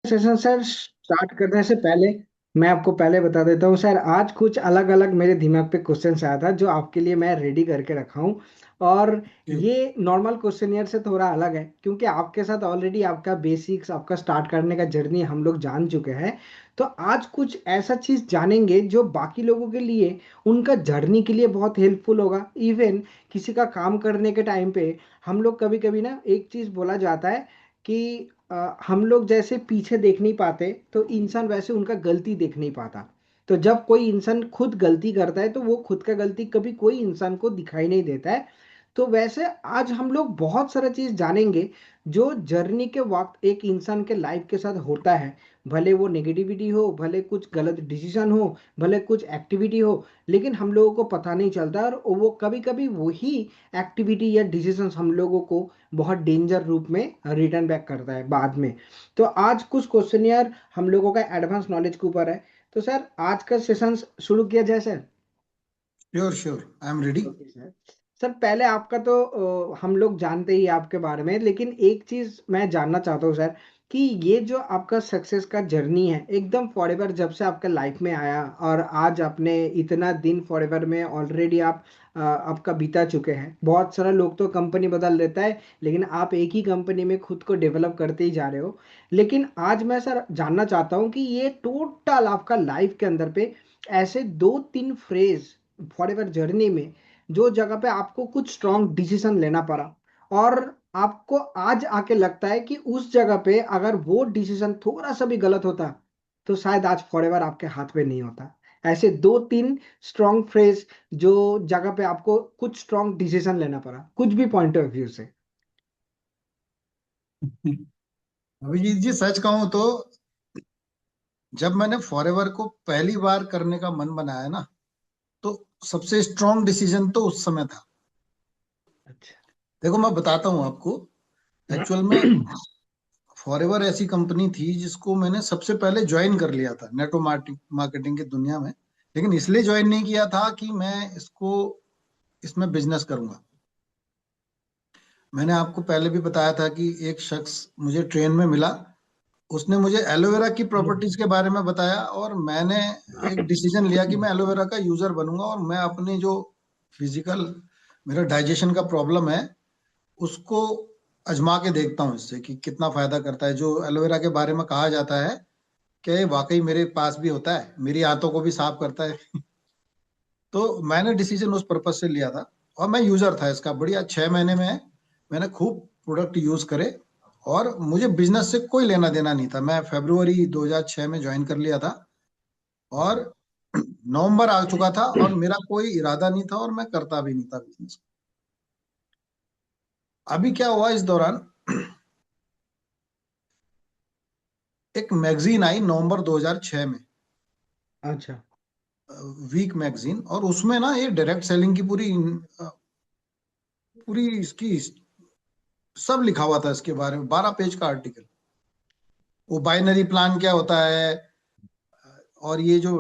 Session sir start करने से पहले मैं आपको पहले बता देता हूँ सर, आज कुछ अलग अलग मेरे दिमाग पे क्वेश्चन आया था जो आपके लिए मैं रेडी करके रखा हूँ। और ठीक। ये नॉर्मल क्वेश्चनियर से थोड़ा अलग है क्योंकि आपके साथ ऑलरेडी आपका बेसिक्स, आपका स्टार्ट करने का जर्नी हम लोग जान चुके हैं। तो आज कुछ ऐसा चीज जानेंगे जो बाकी लोगों के लिए, उनका जर्नी के लिए बहुत हेल्पफुल होगा। इवन किसी का काम करने के टाइम पे हम लोग कभी कभी ना, एक चीज बोला जाता है कि हम लोग जैसे पीछे देख नहीं पाते तो इंसान वैसे उनका गलती देख नहीं पाता। तो जब कोई इंसान खुद गलती करता है तो वो खुद का गलती कभी कोई इंसान को दिखाई नहीं देता है। तो वैसे आज हम लोग बहुत सारा चीज जानेंगे जो जर्नी के वक्त एक इंसान के लाइफ के साथ होता है। भले वो नेगेटिविटी हो, भले कुछ गलत डिसीजन हो, भले कुछ एक्टिविटी हो, लेकिन हम लोगों को पता नहीं चलता और वो कभी कभी वही एक्टिविटी या डिसीजंस हम लोगों को बहुत डेंजर रूप में रिटर्न बैक करता है बाद में। तो आज कुछ क्वेश्चन यार हम लोगों का एडवांस नॉलेज के ऊपर है। तो सर आज का सेशन शुरू किया जाए sir. Sure sure, I am ready. Okay sir. Sir पहले आपका तो हम लोग जानते ही हैं आपके बारे में, लेकिन एक चीज मैं जानना चाहता हूँ सर कि ये जो आपका सक्सेस का जर्नी है एकदम फॉरएवर जब से आपका लाइफ में आया और आज आपने इतना दिन फॉरएवर में ऑलरेडी आप आपका बीता चुके हैं। बहुत सारे लोग तो कंपनी बदल लेता है, लेकिन आप एक ही कंपनी में खुद को डेवलप करते ही जा रहे हो। लेकिन आज मैं सर जानना चाहता हूँ कि ये टोटल आपका लाइफ के अंदर पे ऐसे दो तीन फ्रेज फॉरएवर जर्नी में जो जगह पे आपको कुछ स्ट्रॉन्ग डिसीजन लेना पड़ा और आपको आज आके लगता है कि उस जगह पे अगर वो डिसीजन थोड़ा सा भी गलत होता तो शायद आज फॉरएवर आपके हाथ में नहीं होता। ऐसे दो तीन स्ट्रॉन्ग फ्रेज जो जगह पे आपको कुछ स्ट्रॉन्ग डिसीजन लेना पड़ा, कुछ भी पॉइंट ऑफ व्यू से। अभिजीत जी, सच कहूं तो जब मैंने फॉरएवर को पहली बार करने का मन बनाया ना, तो सबसे स्ट्रांग डिसीजन तो उस समय था। अच्छा। देखो, मैं बताता हूँ आपको। एक्चुअल में फॉरएवर ऐसी कंपनी थी जिसको मैंने सबसे पहले ज्वाइन कर लिया था नेटवर्क मार्केटिंग की दुनिया में। लेकिन इसलिए ज्वाइन नहीं किया था कि मैं इसमें बिजनेस करूंगा। मैंने आपको पहले भी बताया था कि एक शख्स मुझे ट्रेन में मिला। उसने मुझे एलोवेरा की प्रॉपर्टीज के बारे में बताया और मैंने एक डिसीजन लिया कि मैं एलोवेरा का यूजर बनूंगा और मैं अपनी जो फिजिकल, मेरा डाइजेशन का प्रॉब्लम है, उसको आजमा के देखता हूँ इससे कि कितना फायदा करता है। जो एलोवेरा के बारे में कहा जाता है कि ये वाकई मेरे पास भी होता है, मेरी आंतों को भी साफ करता है। तो मैंने डिसीजन उस पर्पज से लिया था और मैं यूजर था इसका। बढ़िया 6 महीने में मैंने खूब प्रोडक्ट यूज करे और मुझे बिजनेस से कोई लेना देना नहीं था। मैं फरवरी 2006 में ज्वाइन कर लिया था और नवंबर आ चुका था और मेरा कोई इरादा नहीं था और मैं करता भी नहीं था बिजनेस। अभी क्या हुआ इस दौरान, एक मैगजीन आई नवंबर 2006 में, अच्छा। वीक मैगजीन, और उसमें ना ये डायरेक्ट सेलिंग की पूरी इसकी सब लिखा हुआ था इसके बारे में। 12 पेज का आर्टिकल। वो बाइनरी प्लान क्या होता है और ये जो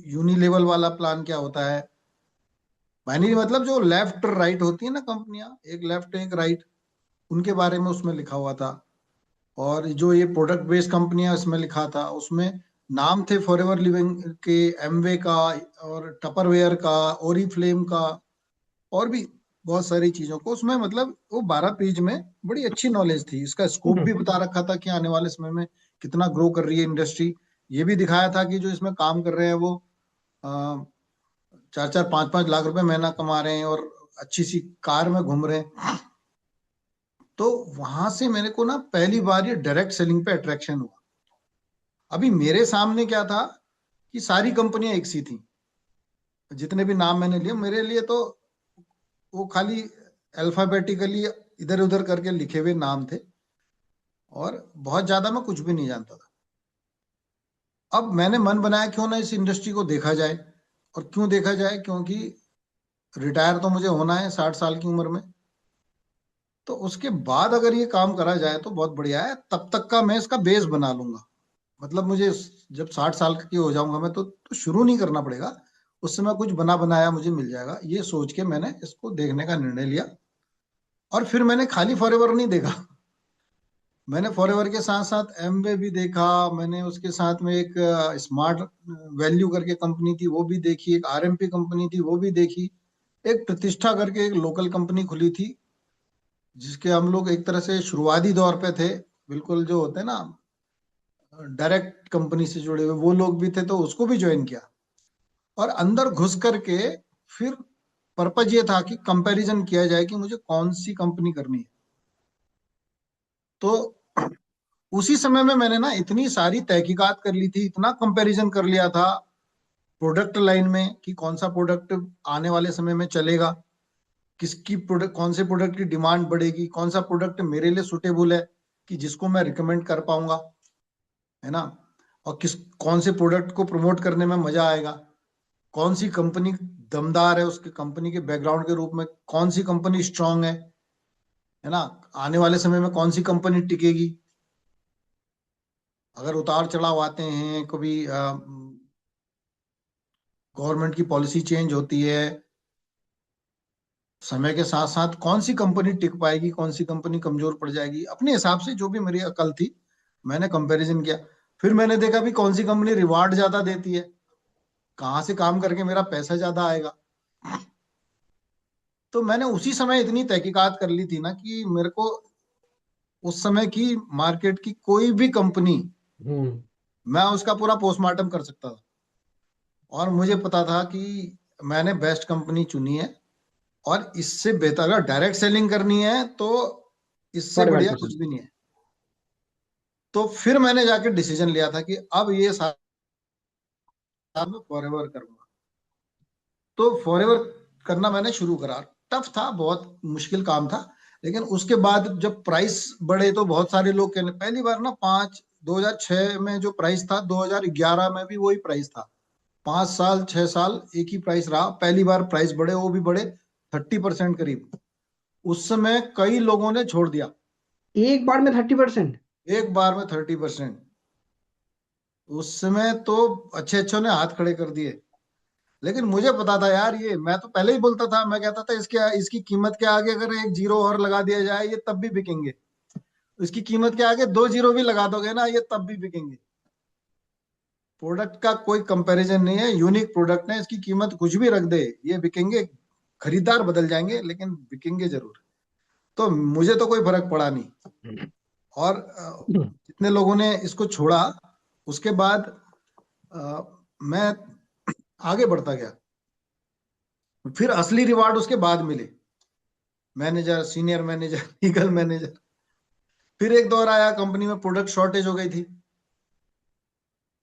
यूनी लेवल वाला प्लान क्या होता है। बाइनरी मतलब जो लेफ्ट राइट होती है ना कंपनियां, एक लेफ्ट एक राइट, उनके बारे में उसमें लिखा हुआ था। और जो ये प्रोडक्ट बेस्ड कंपनियां उसमें लिखा था, उसमें नाम थे फॉरएवर लिविंग के, एमवे का और टपरवेयर का, ओरीफ्लेम का, और भी बहुत सारी चीजों को उसमें, मतलब वो 12 पेज में बड़ी अच्छी नॉलेज थी। इसका स्कोप भी बता रखा था कि आने वाले समय में कितना ग्रो कर रही है इंडस्ट्री। ये भी दिखाया था कि जो इसमें काम कर रहे हैं वो 4-4 5-5 लाख रुपए महीना कमा रहे हैं और अच्छी सी कार में घूम रहे हैं। तो वहां से मेरे को ना पहली बार ये डायरेक्ट सेलिंग पे अट्रैक्शन हुआ। अभी मेरे सामने क्या था कि सारी कंपनियां एक सी थी। जितने भी नाम मैंने लिए, मेरे लिए तो वो खाली अल्फाबेटिकली इधर उधर करके लिखे हुए नाम थे और बहुत ज्यादा मैं कुछ भी नहीं जानता था। अब मैंने मन बनाया क्यों ना इस इंडस्ट्री को देखा जाए। और क्यों देखा जाए, क्योंकि रिटायर तो मुझे होना है 60 साल की उम्र में। तो उसके बाद अगर ये काम करा जाए तो बहुत बढ़िया है। तब तक का मैं इसका बेस बना लूंगा। मतलब मुझे जब 60 साल की हो जाऊंगा मैं, तो शुरू नहीं करना पड़ेगा। उस समय कुछ बना बनाया मुझे मिल जाएगा। ये सोच के मैंने इसको देखने का निर्णय लिया। और फिर मैंने खाली फॉरएवर नहीं देखा। मैंने फॉरएवर के साथ साथ एमवे भी देखा। मैंने उसके साथ में एक स्मार्ट वैल्यू करके कंपनी थी वो भी देखी, एक आरएमपी कंपनी थी वो भी देखी, एक प्रतिष्ठा करके एक लोकल कंपनी खुली थी जिसके हम लोग एक तरह से शुरुआती दौर पे थे, बिल्कुल जो होते हैं ना डायरेक्ट कंपनी से जुड़े हुए वो लोग भी थे, तो उसको भी ज्वाइन किया। और अंदर घुस करके फिर पर्पज ये था कि कंपैरिजन किया जाए कि मुझे कौन सी कंपनी करनी है। तो उसी समय में मैंने ना इतनी सारी तहकीकात कर ली थी, इतना कंपैरिजन कर लिया था प्रोडक्ट लाइन में कि कौन सा प्रोडक्ट आने वाले समय में चलेगा, किसकी प्रोडक्ट, कौन से प्रोडक्ट की डिमांड बढ़ेगी, कौन सा प्रोडक्ट मेरे लिए सुटेबल है कि जिसको मैं रिकमेंड कर पाऊंगा, है ना। और कौन से प्रोडक्ट को प्रमोट करने में मजा आएगा, कौन सी कंपनी दमदार है, उसके कंपनी के बैकग्राउंड के रूप में कौन सी कंपनी स्ट्रांग है ना, आने वाले समय में कौन सी कंपनी टिकेगी। अगर उतार चढ़ाव आते हैं, कभी गवर्नमेंट की पॉलिसी चेंज होती है, समय के साथ साथ कौन सी कंपनी टिक पाएगी, कौन सी कंपनी कमजोर पड़ जाएगी, अपने हिसाब से जो भी मेरी अकल थी मैंने कंपैरिजन किया। फिर मैंने देखा भी कौन सी कंपनी रिवार्ड ज्यादा देती है, कहाँ से काम करके मेरा पैसा ज्यादा आएगा। तो मैंने उसी समय इतनी तहकीकात कर ली थी ना कि मेरे को उस समय की मार्केट की कोई भी कंपनी हम्म। मैं उसका पूरा पोस्टमार्टम कर सकता था। और मुझे पता था कि मैंने बेस्ट कंपनी चुनी है, और इससे बेहतर अगर डायरेक्ट सेलिंग करनी है तो इससे फॉरएवर बढ़िया के कुछ साथ। भी नहीं है। तो फिर मैंने जाके डिसीजन लिया था कि अब ये सारा मैं फॉरएवर करूंगा। तो फॉरएवर करना मैंने शुरू करा। टफ था, बहुत मुश्किल काम था, लेकिन उसके बाद जब प्राइस बढ़े तो बहुत सारे लोग कहने, पहली बार ना 2006 में जो प्राइस था 2011 में भी वही प्राइस था। 5 साल 6 साल एक ही प्राइस रहा, पहली बार प्राइस बढ़े, वो भी बढ़े 30% करीब। उस समय कई लोगों ने छोड़ दिया। एक बार में 30%? एक बार में 30%। उस समय तो अच्छे अच्छों ने हाथ खड़े कर दिए। लेकिन मुझे पता था यार, ये मैं तो पहले ही बोलता था, मैं कहता था इसके इसकी कीमत के आगे अगर एक जीरो और लगा दिया जाए ये तब भी बिकेंगे। इसकी कीमत के आगे दो जीरो भी लगा दोगे ना ये तब भी बिकेंगे। प्रोडक्ट का कोई कंपैरिजन नहीं है, यूनिक प्रोडक्ट है, इसकी कीमत कुछ भी रख दे ये बिकेंगे। खरीदार बदल जाएंगे लेकिन बिकेंगे जरूर। तो मुझे तो कोई फर्क पड़ा नहीं। और जितने लोगों ने इसको छोड़ा उसके बाद मैं आगे बढ़ता गया। फिर असली रिवार्ड उसके बाद मिले, manager, senior manager, legal manager. फिर एक दौर आया कंपनी में प्रोडक्ट शॉर्टेज हो गई थी।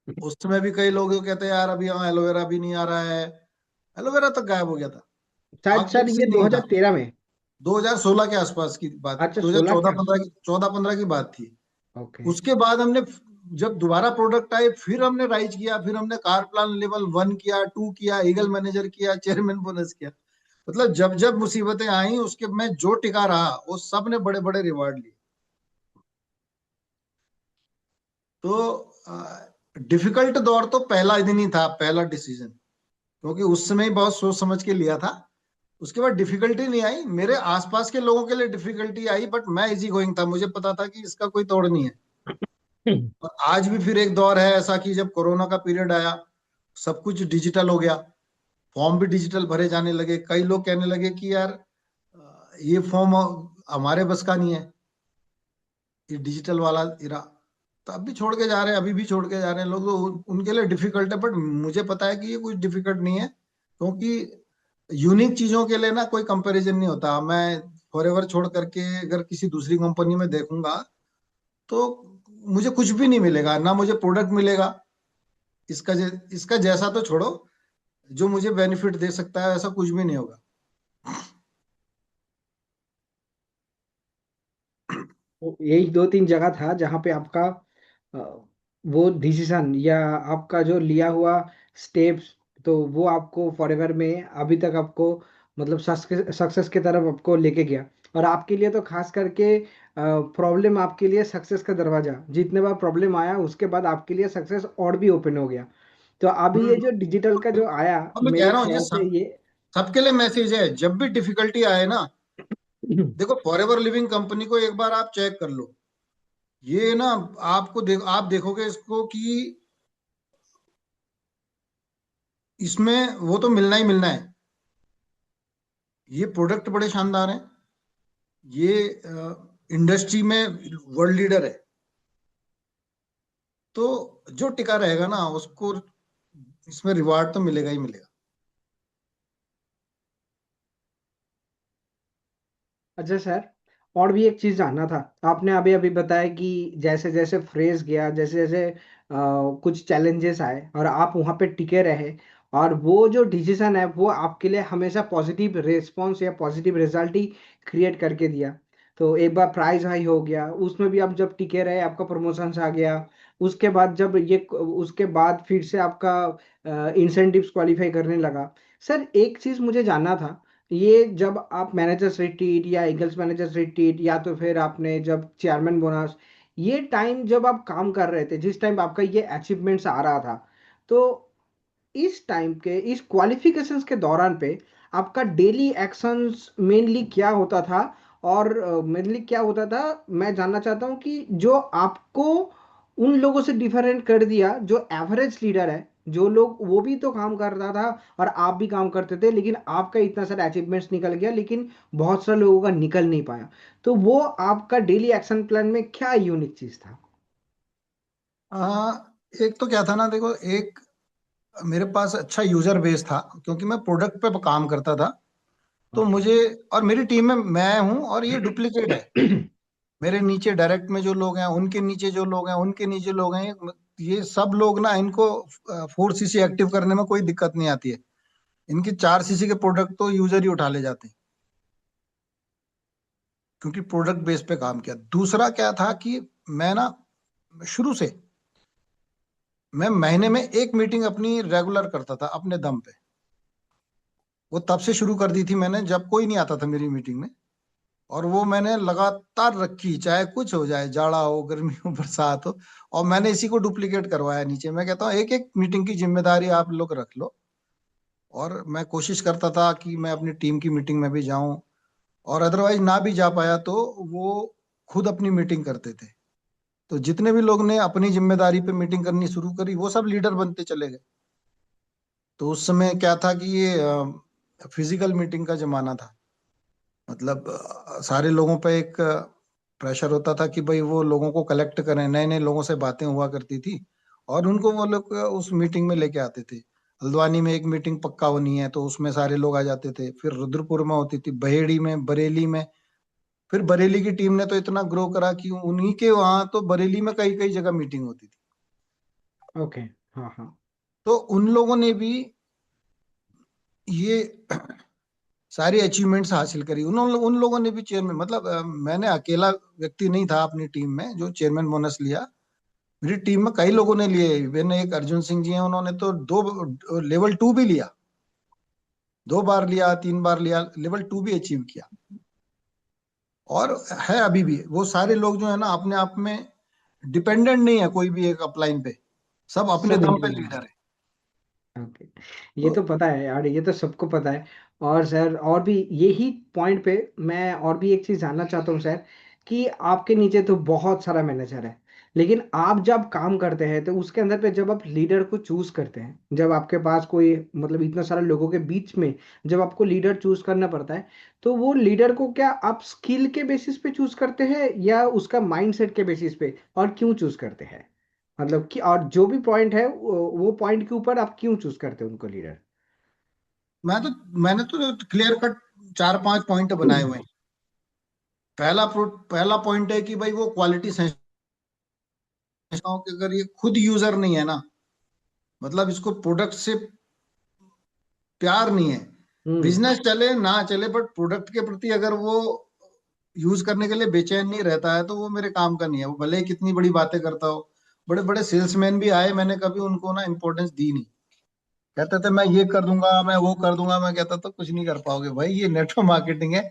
उस समय भी कई लोग कहते हैं यार अभी यहाँ एलोवेरा भी नहीं आ रहा है। एलोवेरा तक गायब हो गया था, शायद आग सर से ये नहीं था। 2013 में। 2016 के आसपास की बात, अच्छा, 16 2014 के 15 आसपास। की, 14 15 की बात थी। ओके। उसके बाद हमने जब दोबारा प्रोडक्ट आए फिर हमने राइज किया, फिर हमने कार प्लान लेवल 1 किया, 2 किया, ईगल मैनेजर किया, चेयरमैन बोनस किया। मतलब जब जब मुसीबतें आई उसके मैं जो टिका रहा वो सब ने बड़े बड़े रिवार्ड लिए। तो डिफिकल्ट दौर तो पहला दिन ही था, पहला डिसीजन, क्योंकि उस समय ही बहुत सोच समझ के लिया था। उसके बाद डिफिकल्टी नहीं आई, मेरे आसपास के लोगों के लिए डिफिकल्टी आई, बट मैं इजी गोइंग था, मुझे पता था कि इसका कोई तोड़ नहीं है। और आज भी फिर एक दौर है ऐसा कि जब कोरोना का पीरियड आया सब कुछ डिजिटल हो गया, फॉर्म भी डिजिटल भरे जाने लगे। कई लोग कहने लगे कि यार ये फॉर्म हमारे बस का नहीं है, ये डिजिटल वाला इरा। तो अब भी छोड़ के जा रहे हैं, अभी भी छोड़ के जा रहे हैं लोग, तो उनके लिए डिफिकल्ट है, बट मुझे पता है कि ये कुछ डिफिकल्ट नहीं है, क्योंकि यूनिक चीजों के लिए ना कोई कंपैरिजन नहीं होता। मैं फॉरएवर छोड़ करके अगर किसी दूसरी कंपनी में देखूंगा तो मुझे कुछ भी नहीं मिलेगा, ना मुझे प्रोडक्ट मिलेगा इसका जैसा तो छोड़ो, जो मुझे बेनिफिट दे सकता है ऐसा कुछ भी नहीं होगा। यही दो तीन जगह था जहाँ पे आपका अ, वो डिसीजन या आपका जो लिया हुआ स्टेप्स, तो वो आपको फॉरएवर में अभी तक आपको मतलब सक्सेस की तरफ आपको लेके गया। और आपके लिए तो खास करके प्रॉब्लम आपके लिए सक्सेस का दरवाजा, जितने बार प्रॉब्लम आया उसके बाद आपके लिए सक्सेस और भी ओपन हो गया। तो अभी ये हम्म। जो डिजिटल का जो आया, अब मैं कह मेरे रहा हूँ ये ख्याल से ये सबके लिए मैसेज है, जब भी डिफिकल्टी आए ना, देखो फॉरएवर लिविंग कंपनी को एक बार आप चेक कर लो। ये ना, आप देखोगे इसको कि इसमें वो तो मिलना ही मिलना है। ये प्रोडक्ट बड़े शानदार हैं, ये इंडस्ट्री में वर्ल्ड लीडर है, तो जो टिका रहेगा ना उसको इसमें रिवार्ड तो मिलेगा ही मिलेगा। अच्छा सर, और भी एक चीज जानना था। आपने अभी अभी बताया कि जैसे जैसे फ्रेज गया, जैसे जैसे कुछ चैलेंजेस आए और आप वहां पे टिके रहे, और वो जो डिसीजन है वो आपके लिए हमेशा पॉजिटिव रिस्पॉन्स या पॉजिटिव रिजल्ट ही क्रिएट करके दिया। तो एक बार प्राइस हाई हो गया, उसमें भी आप जब टिके रहे आपका प्रमोशन आ गया। उसके बाद जब ये उसके बाद फिर से आपका इंसेंटिव्स क्वालिफाई करने लगा। सर एक चीज मुझे जानना था, ये जब आप मैनेजर्स रिट्रीट या ईगल्स मैनेजर्स रिट्रीट या तो फिर आपने जब चेयरमैन बोनस, ये टाइम जब आप काम कर रहे थे, जिस टाइम आपका ये अचीवमेंट्स आ रहा था, तो इस टाइम के इस क्वालिफिकेशंस के दौरान पे आपका डेली एक्शंस मेनली क्या होता था? और मेनली क्या होता था, मैं जानना चाहता हूँ कि जो आपको उन लोगों से डिफरेंट कर दिया जो एवरेज लीडर है, जो लोग वो भी तो काम कर रहा था और आप भी काम करते थे, लेकिन आपका इतना सारा अचीवमेंट्स निकल गया लेकिन बहुत सारे लोगों का निकल नहीं पाया। तो वो आपका डेली एक्शन प्लान में क्या यूनिक चीज था? आ, एक तो क्या था ना, देखो, एक मेरे पास अच्छा यूजर बेस था, क्योंकि मैं प्रोडक्ट पे काम करता था। तो ओके। मुझे, और मेरी टीम में मैं हूं और ये डुप्लीकेट है। मेरे नीचे डायरेक्ट में जो लोग हैं, उनके नीचे जो लोग हैं, उनके नीचे लोग हैं, ये सब लोग ना, इनको 4 सीसी एक्टिव करने में कोई दिक्कत नहीं आती है। इनकी 4 सीसी के प्रोडक्ट तो यूजर ही उठा ले जाते हैं, क्योंकि प्रोडक्ट बेस पे काम किया। दूसरा क्या था कि मैं ना शुरू से, मैं महीने में एक मीटिंग अपनी रेगुलर करता था अपने दम पे। वो तब से शुरू कर दी थी मैंने जब कोई नहीं आता था मेरी मीटिंग में, और वो मैंने लगातार रखी, चाहे कुछ हो जाए, जाड़ा हो, गर्मी हो, बरसात हो। और मैंने इसी को डुप्लीकेट करवाया नीचे। मैं कहता हूँ एक एक मीटिंग की जिम्मेदारी आप लोग रख लो। और मैं कोशिश करता था कि मैं अपनी टीम की मीटिंग में भी जाऊं, और अदरवाइज ना भी जा पाया तो वो खुद अपनी मीटिंग करते थे। तो जितने भी लोग ने अपनी जिम्मेदारी पे मीटिंग करनी शुरू करी, वो सब लीडर बनते चले गए। तो उस समय क्या था कि ये फिजिकल मीटिंग का जमाना था। मतलब सारे लोगों पे एक प्रेशर होता था कि भाई वो लोगों को कलेक्ट करें, नए नए लोगों से बातें हुआ करती थी, और उनको वो लोग उस मीटिंग में लेके आते थे। हल्द्वानी में एक मीटिंग पक्का होनी है तो उसमें सारे लोग आ जाते थे। फिर रुद्रपुर में होती थी, बहेड़ी में, बरेली में। फिर बरेली की टीम ने तो इतना ग्रो करा कि उन्हीं के वहां तो बरेली में कई कई जगह मीटिंग होती थी। ओके। हाँ हाँ। तो उन लोगों ने भी ये सारी अचीवमेंट्स हासिल करी। उन लोगों ने भी चेयरमैन, मतलब मैंने अकेला व्यक्ति नहीं था अपनी टीम में जो चेयरमैन बोनस लिया। मेरी टीम में कई लोगों ने लिए। इवन एक अर्जुन सिंह जी हैं, उन्होंने तो दो लेवल 2 भी लिया, 2 बार लिया, 3 बार लिया, लेवल 2 भी अचीव किया। और है अभी भी वो सारे लोग जो है ना, अपने आप में डिपेंडेंट नहीं है कोई भी एक अपलाइन पे, सब अपने सब दम पे इंडिविजुअल। लीडर है। ओके। ये तो तो पता है यार, ये तो सबको पता है। और सर और भी यही पॉइंट पे मैं और भी एक चीज जानना चाहता हूँ सर, कि आपके नीचे तो बहुत सारा मैनेजर है, लेकिन आप जब काम करते हैं तो उसके अंदर पे जब आप लीडर को चूज करते हैं, जब आपके पास कोई मतलब इतना सारे लोगों के बीच में जब आपको लीडर चूज करना पड़ता है, तो वो लीडर को क्या आप स्किल के बेसिस पे चूज करते हैं या उसका माइंडसेट के बेसिस पे, और क्यों चूज करते हैं? मतलब कि और जो भी पॉइंट है वो पॉइंट के ऊपर आप क्यों चूज करते हैं उनको लीडर? मैं तो मैंने तो क्लियर कट 4-5 पॉइंट बनाए हुए हैं। पहला पॉइंट है कि भाई वो क्वालिटी कि अगर ये खुद यूजर नहीं है ना, मतलब इसको प्रोडक्ट से प्यार नहीं है, हम्म। बिजनेस चले ना चले, बट प्रोडक्ट के प्रति अगर वो यूज करने के लिए बेचैन नहीं रहता है, तो वो मेरे काम का नहीं है। वो भले ही कितनी बड़ी बातें करता हो। बड़े बड़े सेल्समैन भी आए, मैंने कभी उनको ना इम्पोर्टेंस दी नहीं। कहते थे मैं ये कर दूंगा, मैं वो कर दूंगा। मैं कहता था कुछ नहीं कर पाओगे भाई, ये नेटवर्क मार्केटिंग है,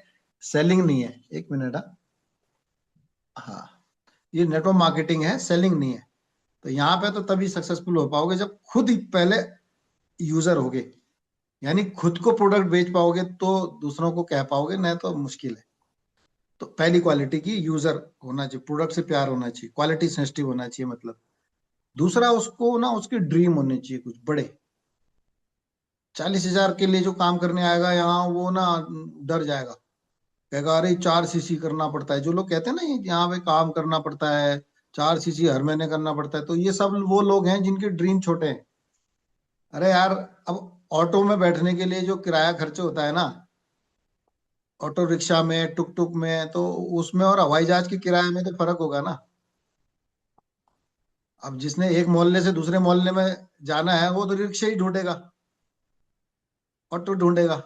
सेलिंग नहीं है। एक मिनट। हाँ, ये नेटवर्क मार्केटिंग है, सेलिंग नहीं है। तो यहाँ पे तो तभी सक्सेसफुल हो पाओगे जब खुद ही पहले यूजर होगे, यानी खुद को प्रोडक्ट बेच पाओगे तो दूसरों को कह पाओगे, नहीं तो मुश्किल है। तो पहली क्वालिटी की यूजर होना चाहिए, प्रोडक्ट से प्यार होना चाहिए, क्वालिटी सेंसिटिव होना चाहिए मतलब। दूसरा, उसको ना उसकी ड्रीम होनी चाहिए कुछ बड़े। 40,000 के लिए जो काम करने आएगा यहाँ, वो ना डर जाएगा, कहेगा अरे 4 सीसी करना पड़ता है। जो लोग कहते हैं ना यहाँ पे काम करना पड़ता है, 4 सीसी हर महीने करना पड़ता है, तो ये सब वो लोग हैं जिनके ड्रीम छोटे हैं। अरे यार, अब ऑटो में बैठने के लिए जो किराया खर्च होता है ना, ऑटो रिक्शा में, टुक टुक में, तो उसमें और हवाई जहाज के किराए में तो फर्क होगा ना। अब जिसने एक मोहल्ले से दूसरे मोहल्ले में जाना है, वो तो रिक्शा ही ढूंढेगा, ऑटो ढूंढेगा।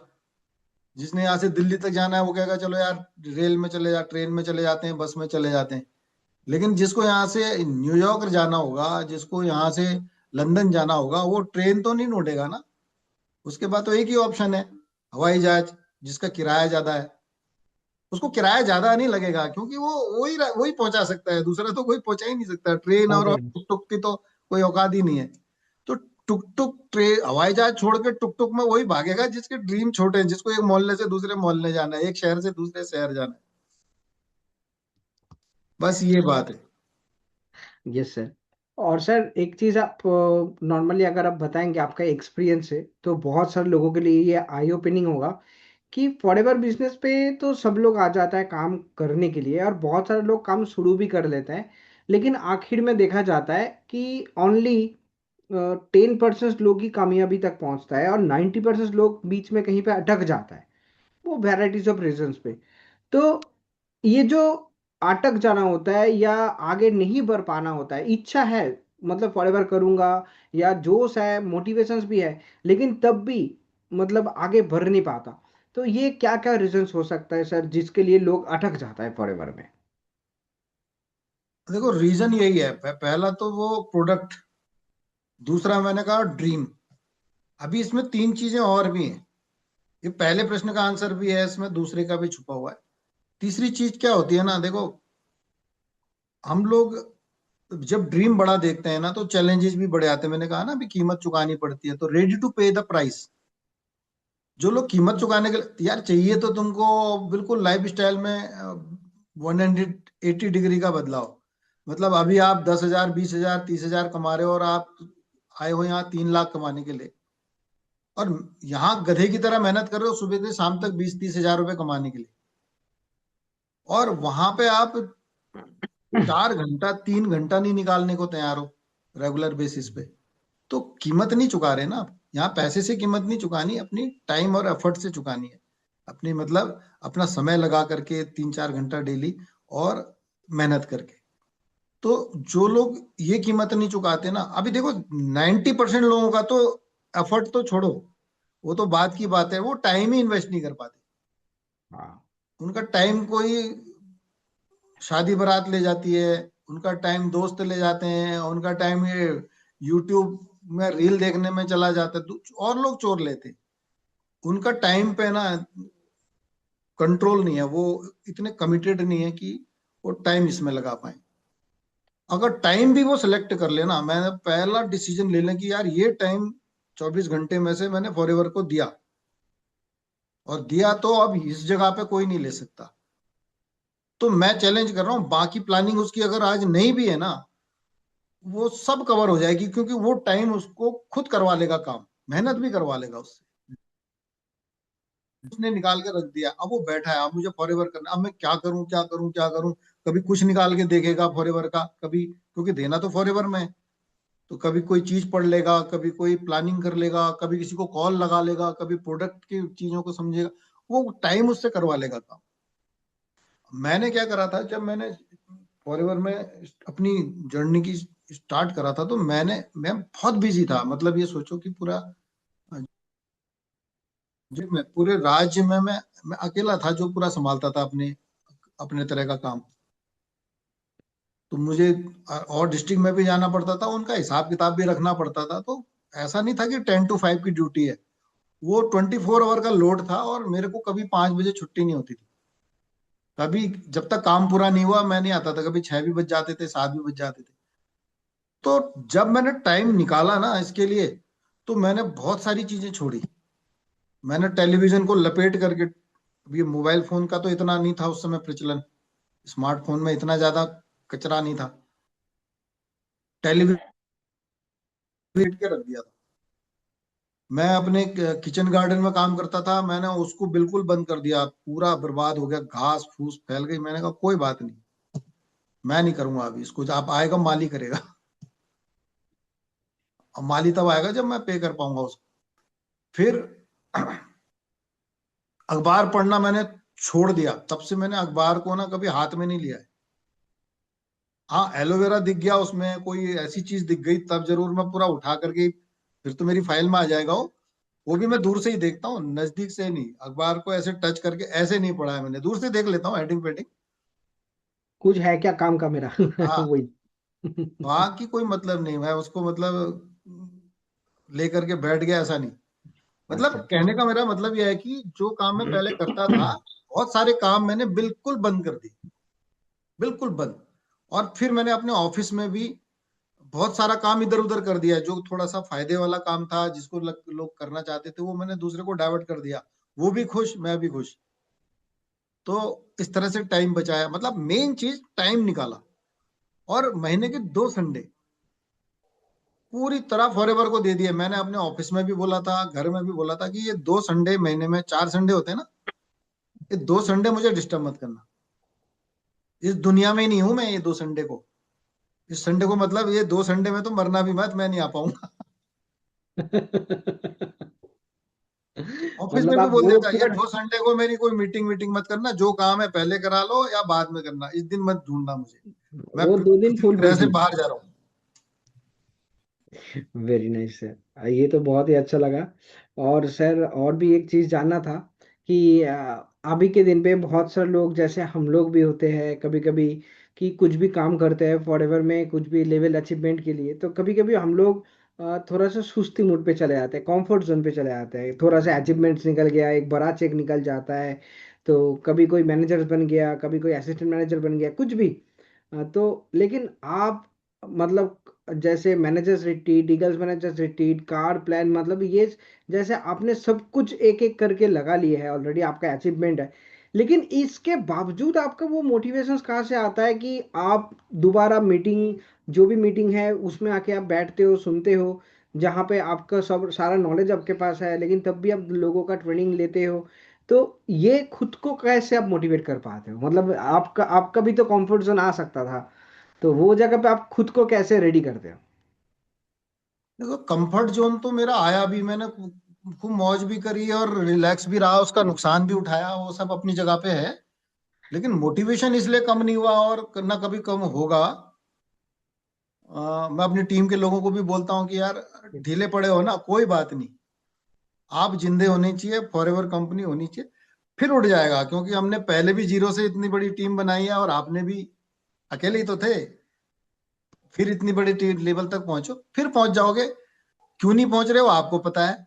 जिसने यहाँ से दिल्ली तक जाना है, वो कहेगा चलो यार रेल में चले जा, ट्रेन में चले जाते हैं, बस में चले जाते हैं। लेकिन जिसको यहाँ से न्यूयॉर्क जाना होगा, जिसको यहाँ से लंदन जाना होगा, वो ट्रेन तो नहीं ढूंढेगा ना। उसके बाद तो एक ही ऑप्शन है, हवाई जहाज, जिसका किराया ज्यादा है। उसको किराया ज्यादा नहीं लगेगा, क्योंकि वो वही वही पहुंचा सकता है, दूसरा तो कोई पहुंचा ही नहीं सकता। ट्रेन और अरे टुक टुक की तो कोई औकात ही नहीं है। तो टुक टुक, ट्रेन, हवाई जहाज छोड़ के टुक टुक में वही भागेगा जिसके ड्रीम छोटे हैं, जिसको एक मोहल्ले से दूसरे मोहल्ले जाना है, एक शहर से दूसरे शहर जाना है। बस ये बात है। Yes sir. और सर एक चीज आप नॉर्मली अगर आप बताएंगे, आपका एक्सपीरियंस है तो बहुत सारे लोगों के लिए ये आई ओपनिंग होगा कि फॉरएवर बिजनेस पे तो सब लोग आ जाता है काम करने के लिए, और बहुत सारे लोग काम शुरू भी कर लेते हैं, लेकिन आखिर में देखा जाता है कि ओनली 10% लोग ही कामयाबी तक पहुंचता है और 90% लोग बीच में कहीं पे अटक जाता है, वो वैराइटीज ऑफ रीजंस पे। तो ये जो अटक जाना होता है या आगे नहीं बढ़ पाना होता है, इच्छा है मतलब फॉरएवर करूंगा या जोश है, मोटिवेशंस भी है, लेकिन तब भी मतलब आगे बढ़ नहीं पाता, तो ये क्या क्या रीजंस हो सकता है सर जिसके लिए लोग अटक जाता है फॉरएवर में? देखो, रीजन यही है, पहला तो वो प्रोडक्ट, दूसरा मैंने कहा ड्रीम। अभी इसमें तीन चीजें और भी हैं। ये पहले प्रश्न का आंसर भी है, इसमें दूसरे का भी छुपा हुआ है। तीसरी चीज क्या होती है ना, देखो, हम लोग जब ड्रीम बड़ा देखते हैं ना, तो चैलेंजेस भी बड़े आते हैं। मैंने कहा ना, अभी कीमत चुकानी पड़ती है, तो रेडी टू पे द प्राइस। जो लोग कीमत चुकाने के लिए यार, चाहिए तो तुमको बिल्कुल लाइफ स्टाइल में 180 डिग्री का बदलाव। मतलब अभी आप 10,000, 20,000, 30,000 कमा रहे हो, और आप आए हो यहाँ 3 लाख कमाने के लिए, और यहाँ गधे की तरह मेहनत कर रहे हो सुबह से शाम तक 20-30 हजार रुपए कमाने के लिए। और वहां पे आप 4 घंटा, 3 घंटा नहीं निकालने को तैयार हो रेगुलर बेसिस पे। तो कीमत नहीं चुका रहे ना आप। यहाँ पैसे से कीमत नहीं चुकानी, अपनी टाइम और एफर्ट से चुकानी है। अपनी मतलब अपना समय लगा करके 3-4 घंटा डेली, और मेहनत करके। तो जो लोग ये कीमत नहीं चुकाते ना, अभी देखो 90% लोगों का तो एफर्ट तो छोड़ो, वो तो बात की बात है, वो टाइम ही इन्वेस्ट नहीं कर पाते। हाँ। उनका टाइम कोई शादी बारात ले जाती है, उनका टाइम दोस्त ले जाते हैं, उनका टाइम ये यूट्यूब में रील देखने में चला जाता है, और लोग चोर लेते हैं। उनका टाइम पे ना कंट्रोल नहीं है, वो इतने कमिटेड नहीं है कि वो टाइम इसमें लगा पाए। अगर टाइम भी वो सिलेक्ट कर लेना, मैंने पहला डिसीजन ले लें कि यार ये टाइम 24 घंटे में से मैंने फॉरएवर को दिया, और दिया तो अब इस जगह पे कोई नहीं ले सकता। तो मैं चैलेंज कर रहा हूँ, बाकी प्लानिंग उसकी अगर आज नहीं भी है ना, वो सब कवर हो जाएगी, क्योंकि वो टाइम उसको खुद करवा लेगा काम, मेहनत भी करवा लेगा उससे। उसने निकाल के रख दिया, अब वो बैठा है, अब मुझे फॉरएवर करना, अब मैं क्या करूं, क्या करूं, क्या करूं। कभी कुछ निकाल के देखेगा फॉरएवर का, कभी, क्योंकि देना तो फॉरएवर में है, तो कभी कोई चीज पढ़ लेगा, कभी कोई प्लानिंग कर लेगा, कभी किसी को कॉल लगा लेगा, कभी प्रोडक्ट की चीजों को समझेगा। वो टाइम उससे करवा लेगा काम। मैंने क्या करा था, जब मैंने फॉरएवर में अपनी जर्नी की स्टार्ट करा था, तो मैं बहुत बिजी था। मतलब ये सोचो कि पूरा, जो मैं पूरे राज्य में मैं अकेला था जो पूरा संभालता था अपने अपने तरह का काम। तो मुझे और डिस्ट्रिक्ट में भी जाना पड़ता था, उनका हिसाब किताब भी रखना पड़ता था। तो ऐसा नहीं था कि 10 to 5 की ड्यूटी है, वो 24 आवर का लोड था, और मेरे को कभी 5 बजे छुट्टी नहीं होती थी। कभी जब तक काम पूरा नहीं हुआ मैं नहीं आता था, कभी 6 भी बज जाते थे, 7 भी बज जाते थे। तो जब मैंने टाइम निकाला ना इसके लिए, तो मैंने बहुत सारी चीजें छोड़ी। मैंने टेलीविजन को लपेट करके अब ये मोबाइल फोन का तो इतना नहीं था उस समय प्रचलन, स्मार्टफोन में इतना ज्यादा कचरा नहीं था। टेलीविजन के रख दिया था। मैं अपने किचन गार्डन में काम करता था, मैंने उसको बिल्कुल बंद कर दिया, पूरा बर्बाद हो गया, घास फूस फैल गई। मैंने कहा कोई बात नहीं, मैं नहीं करूंगा अभी इसको, आप आएगा माली करेगा। अब माली तब आएगा जब मैं पे कर पाऊंगा उसको। फिर अखबार पढ़ना मैंने छोड़ दिया, तब से मैंने अखबार को ना कभी हाथ में नहीं लिया है। हाँ, एलोवेरा दिख गया उसमें, कोई ऐसी चीज दिख गई तब जरूर मैं पूरा उठा करके, फिर तो मेरी फाइल में आ जाएगा वो भी मैं दूर से ही देखता हूँ, नजदीक से नहीं। अखबार को ऐसे टच करके ऐसे नहीं पढ़ा है मैंने, दूर से देख लेता हूँ हेडिंग वेडिंग। कुछ है क्या काम का मेरा हाँ, वही वहां की कोई मतलब नहीं, मैं उसको मतलब लेकर के बैठ गया ऐसा नहीं। मतलब अच्छा। कहने का मेरा मतलब यह है कि जो काम मैं पहले करता था, बहुत सारे काम मैंने बिल्कुल बंद कर दिए, बिल्कुल बंद। और फिर मैंने अपने ऑफिस में भी बहुत सारा काम इधर उधर कर दिया, जो थोड़ा सा फायदे वाला काम था जिसको लोग करना चाहते थे, वो मैंने दूसरे को डाइवर्ट कर दिया। वो भी खुश, मैं भी खुश। तो इस तरह से टाइम बचाया, मतलब मेन चीज टाइम निकाला। और महीने के 2 संडे पूरी तरह फॉरएवर को दे दिए। मैंने अपने ऑफिस में भी बोला था, घर में भी बोला था कि ये 2 संडे, महीने में 4 संडे होते हैं ना, ये 2 संडे मुझे डिस्टर्ब मत करना। इस दुनिया में ही नहीं हूं मैं ये 2 संडे को। इस संडे को मतलब ये 2 संडे में तो मरना भी मत, मैं नहीं आ पाऊंगा। ऑफिस में मतलब भी आप बोल वो देता, ये पूरा 2 संडे को मेरी कोई मीटिंग वीटिंग मत करना, जो काम है पहले करा लो या बाद में करना, इस दिन मत ढूंढना मुझे, मैं वो 2 दिन किसी फुल तरह से बिजी। बाहर जा रहा हूँ। वेरी नाइस सर, ये तो बहुत ही अच्छा लगा। और सर और भी एक चीज़ जानना था कि अभी के दिन पे बहुत सारे लोग जैसे हम लोग भी होते हैं कभी कभी, कि कुछ भी काम करते हैं फॉरएवर में कुछ भी लेवल अचीवमेंट के लिए, तो कभी कभी हम लोग थोड़ा सा सुस्ती मूड पे चले जाते हैं, कंफर्ट जोन पे चले जाते हैं, थोड़ा सा अचीवमेंट्स निकल गया, एक बड़ा चेक निकल जाता है, तो कभी कोई मैनेजर बन गया, कभी कोई असिस्टेंट मैनेजर बन गया, कुछ भी। तो लेकिन आप मतलब जैसे managers retreat, eagles managers retreat, car plan, मतलब ये जैसे आपने सब कुछ एक एक करके लगा लिए है, ऑलरेडी आपका अचीवमेंट है, लेकिन इसके बावजूद आपका वो मोटिवेशन कहाँ से आता है कि आप दोबारा मीटिंग, जो भी मीटिंग है उसमें आके आप बैठते हो, सुनते हो, जहाँ पे आपका सब सारा नॉलेज आपके पास है, लेकिन तब भी आप लोगों का ट्रेनिंग लेते हो। तो ये खुद को कैसे आप मोटिवेट कर पाते हो, मतलब आपका आपका भी तो कंफर्ट जोन आ सकता था, तो वो जगह पे आप खुद को कैसे रेडी करते हो? देखो, कंफर्ट जोन तो मेरा आया भी, मैंने खूब मौज भी करी और रिलैक्स भी रहा, उसका नुकसान भी उठाया, वो सब अपनी जगह पे है। लेकिन मोटिवेशन इसलिए कम नहीं हुआ और ना कभी कम होगा। मैं अपनी टीम के लोगों को भी बोलता हूँ कि यार, ढीले पड़े हो ना, कोई बात नहीं, आप जिंदे होने चाहिए, फॉरएवर कंपनी होनी चाहिए, फिर उठ जाएगा। क्योंकि हमने पहले भी जीरो से इतनी बड़ी टीम बनाई है, और आपने भी अकेले ही तो थे, फिर इतनी बड़ी टीम लेवल तक पहुंचो, फिर पहुंच जाओगे। क्यों नहीं पहुंच रहे हो आपको पता है।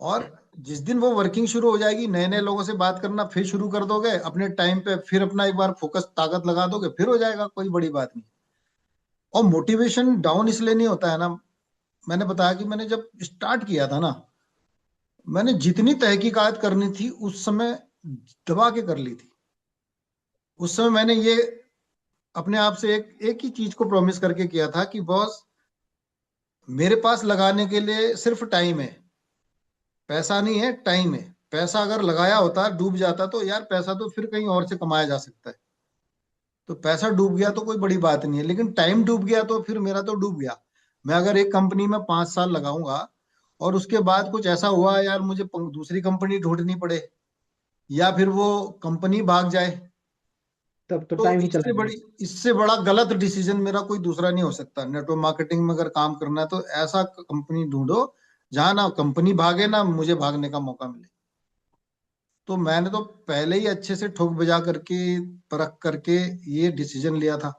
और जिस दिन वो वर्किंग शुरू हो जाएगी, नए नए लोगों से बात करना फिर शुरू कर दोगे अपने टाइम पे, फिर अपना एक बार फोकस ताकत लगा दोगे, फिर हो जाएगा, कोई बड़ी बात नहीं। और मोटिवेशन डाउन इसलिए नहीं होता है ना, मैंने बताया कि मैंने जब स्टार्ट किया था ना, मैंने जितनी तहकीकात करनी थी उस समय दबा के कर ली थी। उस समय मैंने ये अपने आप से एक एक ही चीज को प्रॉमिस करके किया था कि बॉस, मेरे पास लगाने के लिए सिर्फ टाइम है, पैसा नहीं है, टाइम है। पैसा अगर लगाया होता, डूब जाता, तो यार पैसा तो फिर कहीं और से कमाया जा सकता है। तो पैसा डूब गया तो कोई बड़ी बात नहीं है, लेकिन टाइम डूब गया तो फिर मेरा तो डूब गया। मैं अगर एक कंपनी में 5 साल लगाऊंगा और उसके बाद कुछ ऐसा हुआ यार, मुझे दूसरी कंपनी ढूंढनी पड़े, या फिर वो कंपनी भाग जाए, तब तो तो टाइम ही चला गया। इससे बड़ा गलत डिसीजन मेरा कोई दूसरा नहीं हो सकता। नेटवर्क मार्केटिंग में अगर काम करना है तो ऐसा कंपनी ढूंढो जहां ना कंपनी भागे ना मुझे भागने का मौका मिले। तो मैंने तो पहले ही अच्छे से ठोक बजा करके, परख करके ये डिसीजन लिया था।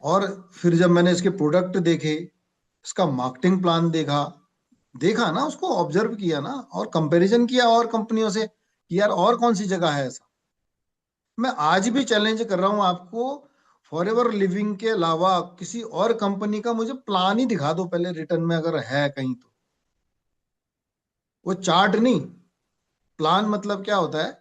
और फिर जब मैंने इसके प्रोडक्ट देखे, इसका मार्केटिंग प्लान देखा, देखा ना, उसको ऑब्जर्व किया ना, और कंपैरिजन किया और कंपनियों से कि यार और कौन सी जगह है ऐसा। मैं आज भी चैलेंज कर रहा हूं आपको, फॉरएवर लिविंग के अलावा किसी और कंपनी का मुझे प्लान ही दिखा दो पहले, रिटर्न में अगर है कहीं तो। वो चार्ट नहीं, प्लान मतलब क्या होता है?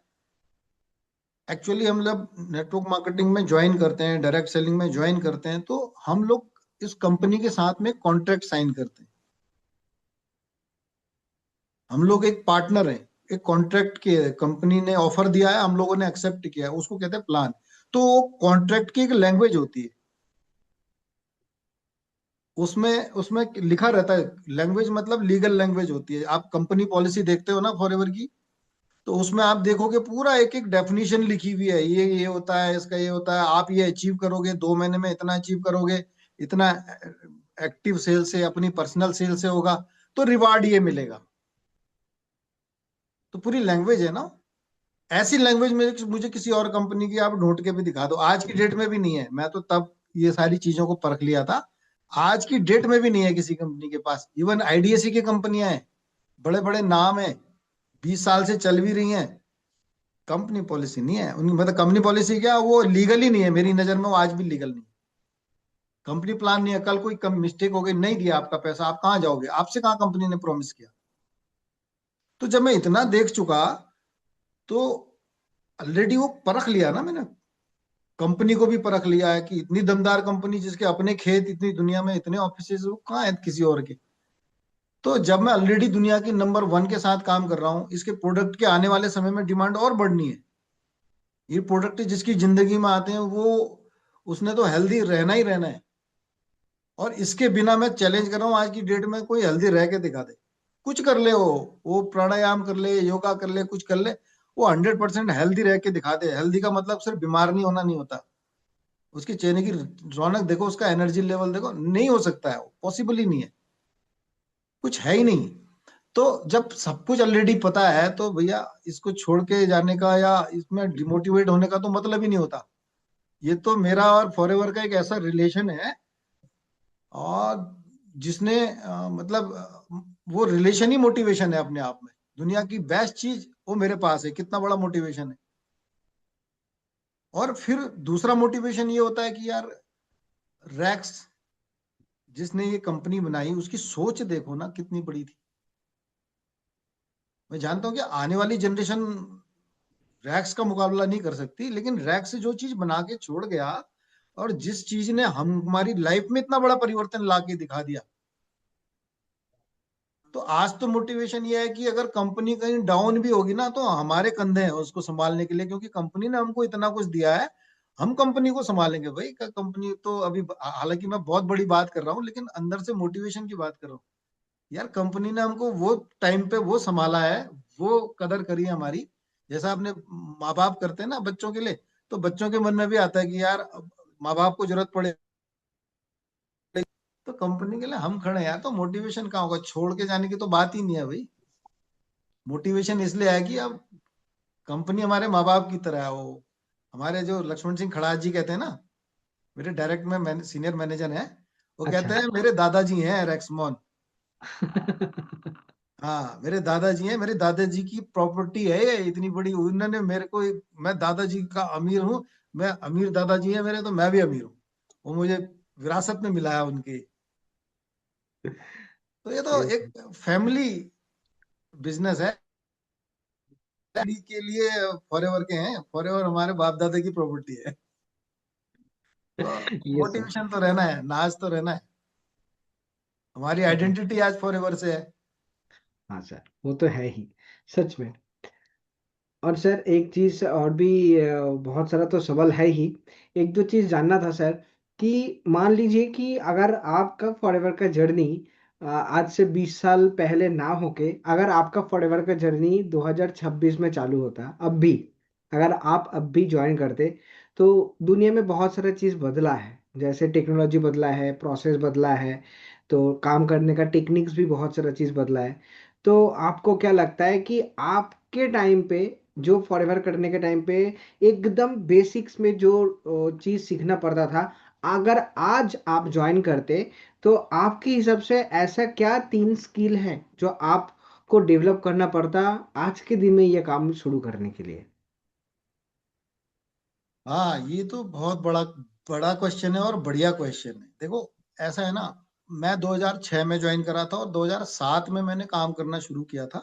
एक्चुअली हम लोग नेटवर्क मार्केटिंग में ज्वाइन करते हैं, डायरेक्ट सेलिंग में ज्वाइन करते हैं, तो हम लोग इस कंपनी के साथ में कॉन्ट्रैक्ट साइन करते हैं। हम लोग एक पार्टनर हैं, एक कॉन्ट्रैक्ट की कंपनी ने ऑफर दिया है, हम लोगों ने एक्सेप्ट किया है, उसको कहते हैं प्लान। तो कॉन्ट्रैक्ट की एक लैंग्वेज होती है, उसमें उसमें लिखा रहता है। लैंग्वेज मतलब लीगल लैंग्वेज होती है। आप कंपनी पॉलिसी देखते हो ना फॉरएवर की, तो उसमें आप देखोगे पूरा एक एक डेफिनेशन लिखी हुई है, ये होता है, इसका ये होता है, आप ये अचीव करोगे 2 महीने में, इतना अचीव करोगे, इतना एक्टिव सेल से, अपनी पर्सनल सेल से होगा, तो रिवार्ड ये मिलेगा। तो पूरी लैंग्वेज है ना। ऐसी लैंग्वेज में मुझे किसी और कंपनी की आप ढूंढ के भी दिखा दो, आज की डेट में भी नहीं है। मैं तो तब ये सारी चीजों को परख लिया था, आज की डेट में भी नहीं है किसी कंपनी के पास। इवन आईडीएससी की कंपनियां हैं, बड़े बड़े नाम है, 20 साल से चल भी रही हैं, कंपनी पॉलिसी नहीं है उनकी। मतलब कंपनी पॉलिसी क्या, वो लीगल ही नहीं है मेरी नजर में, वो आज भी लीगल नहीं है। कंपनी प्लान नहीं है, कल कोई कम मिस्टेक हो गई, नहीं दिया आपका पैसा, आप कहाँ जाओगे? आपसे कहाँ कंपनी ने प्रॉमिस किया? तो जब मैं इतना देख चुका, तो ऑलरेडी वो परख लिया ना मैंने। कंपनी को भी परख लिया है कि इतनी दमदार कंपनी, जिसके अपने खेत इतनी दुनिया में इतने ऑफिस, वो कहाँ है किसी और के। तो जब मैं ऑलरेडी दुनिया की नंबर 1 के साथ काम कर रहा हूँ, इसके प्रोडक्ट के आने वाले समय में डिमांड और बढ़नी है। ये प्रोडक्ट जिसकी जिंदगी में आते हैं, वो उसने तो हेल्दी रहना ही रहना है। और इसके बिना मैं चैलेंज कर रहा हूँ, आज की डेट में कोई हेल्दी रह के दिखा दे, कुछ कर ले, वो प्राणायाम कर ले, योगा कर ले, कुछ कर ले, वो 100% हेल्दी रह के दिखा दे। हेल्दी का मतलब सिर्फ बीमार नहीं होना नहीं होता। उसके चेहरे की रौनक देखो, उसका एनर्जी लेवल देखो, नहीं हो सकता है, पॉसिबल ही नहीं है, कुछ है ही नहीं। तो जब सब कुछ ऑलरेडी पता है, तो भैया इसको छोड़ के जाने का या इसमें डिमोटिवेट होने का तो मतलब ही नहीं होता। ये तो मेरा और फॉरएवर का एक ऐसा रिलेशन है, और जिसने मतलब वो रिलेशन ही मोटिवेशन है अपने आप में। दुनिया की बेस्ट चीज वो मेरे पास है, कितना बड़ा मोटिवेशन है। और फिर दूसरा मोटिवेशन ये होता है कि यार, रैक्स जिसने ये कंपनी बनाई, उसकी सोच देखो ना कितनी बड़ी थी। मैं जानता हूँ कि आने वाली जनरेशन रैक्स का मुकाबला नहीं कर सकती, लेकिन रैक्स जो चीज बना के छोड़ गया, और जिस चीज ने हमारी लाइफ में इतना बड़ा परिवर्तन ला के दिखा दिया, तो आज तो मोटिवेशन ये है कि अगर कंपनी कहीं डाउन भी होगी ना, तो हमारे कंधे हैं उसको संभालने के लिए, क्योंकि कंपनी ने हमको इतना कुछ दिया है। हम कंपनी को संभालेंगे भाई। कंपनी तो अभी, हालांकि मैं बहुत बड़ी बात कर रहा हूँ, लेकिन अंदर से मोटिवेशन की बात कर रहा हूँ। यार कंपनी ने हमको वो टाइम पे वो संभाला है, वो कदर करी है हमारी। जैसा अपने माँ बाप करते हैं ना बच्चों के लिए, तो बच्चों के मन में भी आता है कि यार माँ बाप को जरूरत पड़े, तो कंपनी के लिए हम खड़े हैं यार। तो मोटिवेशन कहाँ होगा? छोड़ के जाने की तो बात ही नहीं है भाई। मोटिवेशन इसलिए है कि अब कंपनी हमारे माँ बाप की तरह है। वो हमारे जो लक्ष्मण सिंह खड़ास जी कहते हैं ना, मेरे डायरेक्ट में सीनियर मैनेजर हैं, वो कहते अच्छा। हैं मेरे दादाजी हैं रैक्समोन। हाँ, मेरे दादाजी हैं, मेरे दादाजी की प्रॉपर्टी है ये इतनी बड़ी, उन्होंने मेरे को, मैं दादाजी का अमीर हूँ, मैं अमीर दादाजी है मेरे, तो मैं भी अमीर हूँ। वो मुझे विरासत में मिला है उनके। तो ये तो ये एक फैमिली बिजनेस है। फैमिली के लिए फॉरएवर के हैं, फॉरएवर हमारे बाप दादा की प्रॉपर्टी है। तो ये सर। मोटिवेशन तो रहना है, नाज तो रहना है। हमारी जी। आइडेंटिटी आज फॉरएवर से है। हाँ सर, वो तो है ही, सच में। और सर एक चीज और भी, बहुत सारा तो सवाल है ही। एक दो चीज जानना था सर, कि मान लीजिए कि अगर आपका फॉरएवर का जर्नी आज से 20 साल पहले ना होके, अगर आपका फॉरएवर का जर्नी 2026 में चालू होता, अब भी अगर आप अब भी ज्वाइन करते, तो दुनिया में बहुत सारा चीज बदला है। जैसे टेक्नोलॉजी बदला है, प्रोसेस बदला है, तो काम करने का टेक्निक्स भी बहुत सारा चीज बदला है। तो आपको क्या लगता है कि आपके टाइम पे, जो फॉरएवर करने के टाइम पे एकदम बेसिक्स में जो चीज सीखना पड़ता था, अगर आज आप ज्वाइन करते, तो आपके हिसाब से ऐसा क्या 3 स्किल है जो आपको डेवलप करना पड़ता आज के दिन में ये काम शुरू करने के लिए? हाँ, ये तो बहुत बड़ा बड़ा क्वेश्चन है, और बढ़िया क्वेश्चन है। देखो, ऐसा है ना, मैं 2006 में ज्वाइन करा था, और 2007 में मैंने काम करना शुरू किया था।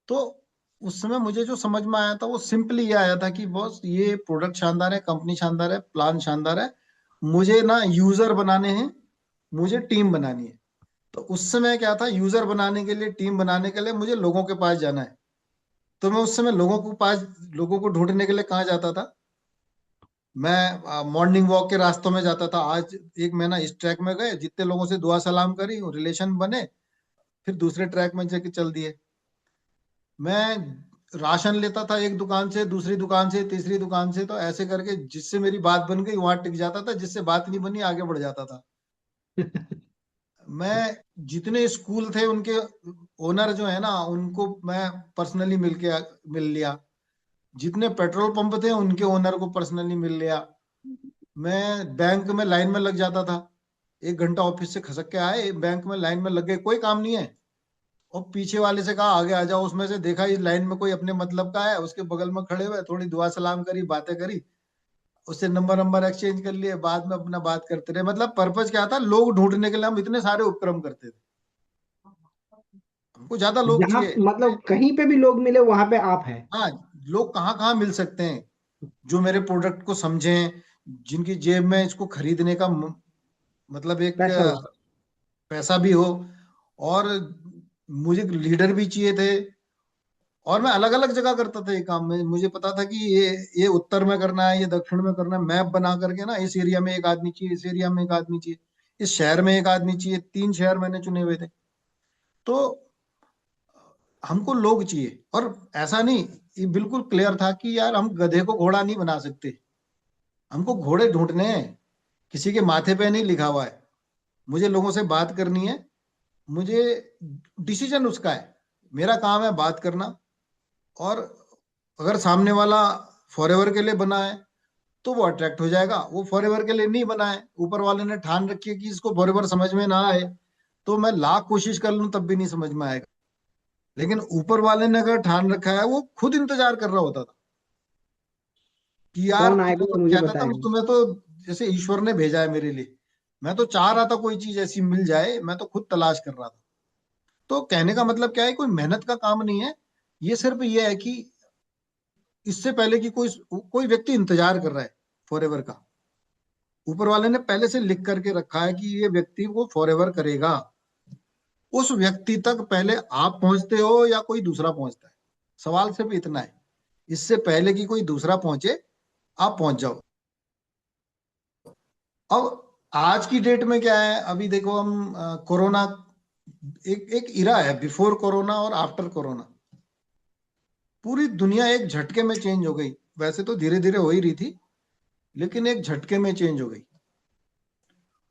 तो उस समय मुझे जो समझ में आया था वो सिंपली ये आया था कि बॉस ये प्रोडक्ट शानदार है, कंपनी शानदार है, प्लान शानदार है, मुझे ना यूजर बनाने हैं, मुझे टीम बनानी है। तो उस समय क्या था, यूजर बनाने के लिए, टीम बनाने के लिए मुझे लोगों के पास जाना है। तो मैं उस समय लोगों को ढूंढने के लिए कहाँ जाता था, मैं मॉर्निंग वॉक के रास्तों में जाता था। आज एक महीना इस ट्रैक में गए, जितने लोगों से दुआ सलाम करी, रिलेशन बने, फिर दूसरे ट्रैक में जाके चल दिए। मैं राशन लेता था एक दुकान से, दूसरी दुकान से, तीसरी दुकान से, तो ऐसे करके जिससे मेरी बात बन गई वहां टिक जाता था, जिससे बात नहीं बनी आगे बढ़ जाता था। मैं जितने स्कूल थे उनके ओनर जो है ना, उनको मैं पर्सनली मिल लिया। जितने पेट्रोल पंप थे उनके ओनर को पर्सनली मिल लिया। मैं बैंक में लाइन में लग जाता था, 1 घंटा ऑफिस से खसक के आए, बैंक में लाइन में लग गए, कोई काम नहीं है, और पीछे वाले से कहा आगे आ जाओ, उसमें से देखा इस लाइन में कोई अपने मतलब का है, उसके बगल में खड़े हुए, थोड़ी दुआ सलाम करी, बातें करी, उससे नंबर नंबर एक्सचेंज कर लिए, बाद में अपना बात करते रहे। मतलब पर्पज क्या था, लोग ढूंढने के लिए हम इतने सारे उपक्रम करते थे। हमको ज्यादा लोग जहाँ चाहिए। मतलब कहीं पे भी लोग मिले वहां पे आप हैं। हाँ, लोग कहाँ कहाँ मिल सकते हैं, जो मेरे प्रोडक्ट को समझें, जिनकी जेब में इसको खरीदने का मतलब एक पैसा हो। पैसा भी हो। और मुझे लीडर भी चाहिए थे। और मैं अलग अलग जगह करता था ये काम में, मुझे पता था कि ये उत्तर में करना है, ये दक्षिण में करना है, मैप बना करके ना, इस एरिया में एक आदमी चाहिए, इस एरिया में एक आदमी चाहिए, इस शहर में एक आदमी चाहिए, 3 शहर मैंने चुने हुए थे। तो हमको लोग चाहिए, और ऐसा नहीं, ये बिल्कुल क्लियर था कि यार हम गधे को घोड़ा नहीं बना सकते, हमको घोड़े ढूंढने हैं। किसी के माथे पे नहीं लिखा हुआ है, मुझे लोगों से बात करनी है, मुझे डिसीजन उसका है, मेरा काम है बात करना। और अगर सामने वाला फॉरएवर के लिए बना है तो वो अट्रैक्ट हो जाएगा, वो फॉरएवर के लिए नहीं बना है, ऊपर वाले ने ठान रखी है कि इसको फॉरएवर समझ में ना आए, तो मैं लाख कोशिश कर लूं तब भी नहीं समझ में आएगा। लेकिन ऊपर वाले ने अगर ठान रखा है, वो खुद इंतजार कर रहा होता था कि यार, कौन तो आएगा और मुझे कहता था बताएगा। तुम्हें तो जैसे ईश्वर ने भेजा है मेरे लिए। मैं तो चाह रहा था कोई चीज ऐसी मिल जाए, मैं तो खुद तलाश कर रहा था। तो कहने का मतलब क्या है, कोई मेहनत का काम नहीं है, ये सिर्फ ये है कि इससे पहले कि कोई कोई व्यक्ति इंतजार कर रहा है फॉरएवर का, ऊपर वाले ने पहले से लिख करके रखा है कि ये व्यक्ति वो फॉरएवर करेगा। उस व्यक्ति तक पहले आप पहुंचते हो या कोई दूसरा पहुंचता है, सवाल सिर्फ इतना है। इससे पहले कि कोई दूसरा पहुंचे, आप पहुंच जाओ। अब आज की डेट में क्या है, अभी देखो हम कोरोना, एक एक इरा है, बिफोर कोरोना और आफ्टर कोरोना। पूरी दुनिया एक झटके में चेंज हो गई। वैसे तो धीरे धीरे हो ही रही थी, लेकिन एक झटके में चेंज हो गई।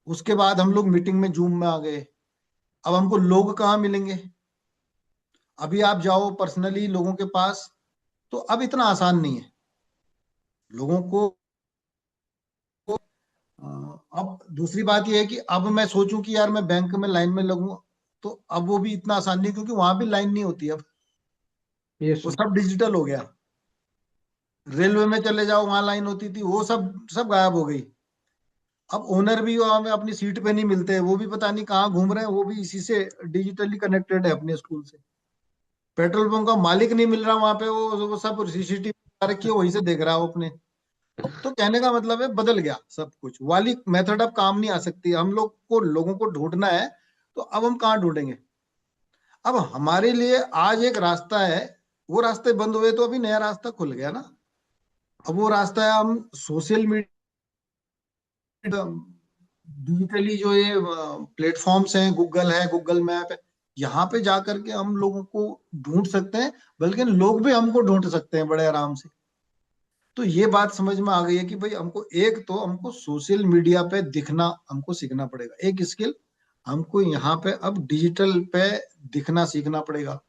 उसके बाद हम लोग मीटिंग में, जूम में आ गए। अब हमको लोग कहाँ मिलेंगे, अभी आप जाओ पर्सनली लोगों के पास, तो अब इतना आसान नहीं है लोगों को। अब दूसरी बात यह है कि अब मैं सोचूं कि यार मैं बैंक में लाइन में लगूं, तो अब वो भी इतना आसान नहीं, क्योंकि वहां भी लाइन नहीं होती अब, ये वो सो। सब डिजिटल हो गया। रेलवे में चले जाओ, वहां लाइन होती थी, वो सब सब गायब हो गई। अब ओनर भी वहां में अपनी सीट पे नहीं मिलते, वो भी पता नहीं कहाँ घूम रहे हैं, वो भी इसी से डिजिटली कनेक्टेड है अपने स्कूल से। पेट्रोल पंप का मालिक नहीं मिल रहा वहां पे, वो सब सीसीटीवी रखी है, वहीं से देख रहा है वो अपने। तो कहने का मतलब है बदल गया सब कुछ, वाली मेथड अब काम नहीं आ सकती, हम लोग को लोगों को ढूंढना है। तो अब हम कहाँ ढूंढेंगे। अब हमारे लिए आज एक रास्ता है, वो रास्ते बंद हुए तो अभी नया रास्ता खुल गया ना। अब वो रास्ता है, हम सोशल मीडिया, डिजिटली जो ये प्लेटफॉर्म्स हैं, गूगल है, गूगल मैप है, यहाँ पे जा करके हम लोगों को ढूंढ सकते हैं, बल्कि लोग भी हमको ढूंढ सकते हैं बड़े आराम से। तो ये बात समझ में आ गई है कि भाई हमको, एक तो हमको सोशल मीडिया पे दिखना हमको सीखना पड़ेगा, एक स्किल हमको यहाँ पे अब डिजिटल पे दिखना सीखना पड़ेगा।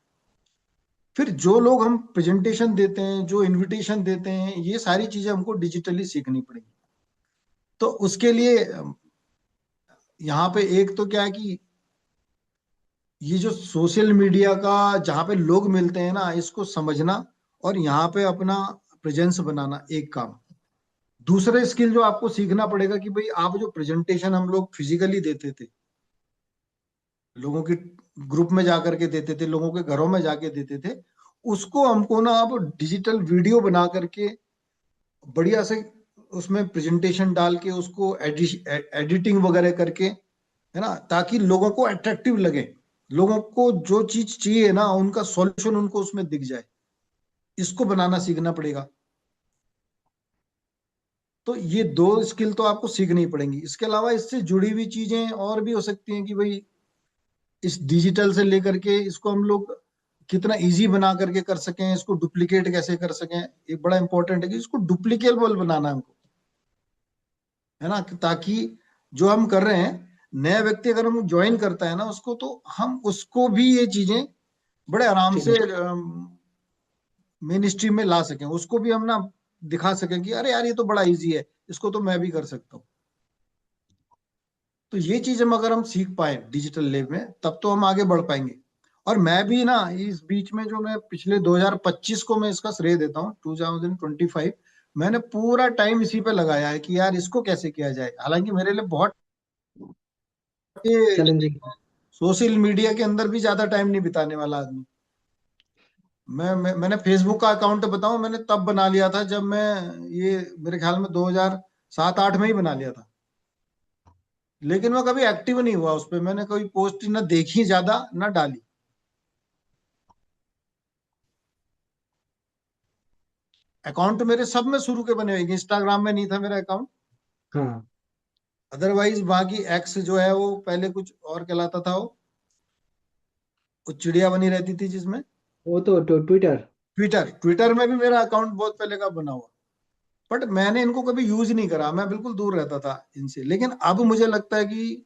फिर जो लोग हम प्रेजेंटेशन देते हैं, जो इनविटेशन देते हैं, ये सारी चीजें हमको डिजिटली सीखनी पड़ेगी। तो उसके लिए यहाँ पे एक तो क्या है कि ये जो सोशल मीडिया का, जहाँ पे लोग मिलते हैं ना, इसको समझना और यहाँ पे अपना प्रेजेंस बनाना एक काम। दूसरे स्किल जो आपको सीखना पड़ेगा कि भाई आप जो प्रेजेंटेशन हम लोग फिजिकली देते थे, लोगों की ग्रुप में जाकर के देते थे, लोगों के घरों में जाके देते थे, उसको हमको ना आप डिजिटल वीडियो बना करके बढ़िया से उसमें प्रेजेंटेशन डाल के उसको एडिटिंग वगैरह करके, है ना, ताकि लोगों को अट्रैक्टिव लगे, लोगों को जो चीज चाहिए ना उनका सॉल्यूशन उनको उसमें दिख जाए। इसको बनाना सीखना पड़ेगा। तो ये दो स्किल तो आपको सीखनी ही पड़ेंगी। इसके अलावा इससे जुड़ी हुई चीजें और भी हो सकती हैं कि भाई इस डिजिटल से लेकर के इसको हम लोग कितना इजी बना करके कर सकें, इसको डुप्लीकेट कैसे कर सकें। एक बड़ा इंपॉर्टेंट है कि इसको डुप्लीकेबल बनाना है हमको, है ना, ताकि जो हम कर रहे हैं, नया व्यक्ति अगर हम ज्वाइन करता है ना उसको, तो हम उसको भी ये चीजें बड़े आराम ठीक से है। मेन स्ट्रीम में ला सकें, उसको भी हम ना दिखा सकें कि अरे यार ये तो बड़ा इजी है, इसको तो मैं भी कर सकता हूँ। तो ये चीज हम अगर हम सीख पाए डिजिटल लैब में, तब तो हम आगे बढ़ पाएंगे। और मैं भी ना इस बीच में जो मैं पिछले 2025 को मैं इसका श्रेय देता हूँ, 2025 मैंने पूरा टाइम इसी पे लगाया है कि यार इसको कैसे किया जाए। हालांकि मेरे लिए बहुत ये चैलेंजिंग। सोशल मीडिया के अंदर भी ज्यादा टाइम नहीं बिताने वाला आदमी। मैंने फेसबुक का अकाउंट बताऊं, मैंने तब बना लिया था जब मैं, ये मेरे ख्याल में 2007-8 में ही बना लिया था। लेकिन मैं कभी एक्टिव नहीं हुआ उस पर, मैंने कोई पोस्ट ना देखी ज्यादा ना डाली। अकाउंट मेरे सब में शुरू के बने हुए, इंस्टाग्राम में नहीं था मेरा अकाउंट। हाँ, अदरवाइज बाकी एक्स जो है वो पहले कुछ और कहलाता था, वो चिड़िया बनी रहती थी जिसमें। वो तो ट्विटर। ट्विटर, ट्विटर में भी मेरा अकाउंट बहुत पहले का बना हुआ, बट मैंने इनको कभी यूज नहीं करा, मैं बिल्कुल दूर रहता था इनसे। लेकिन अब मुझे लगता है कि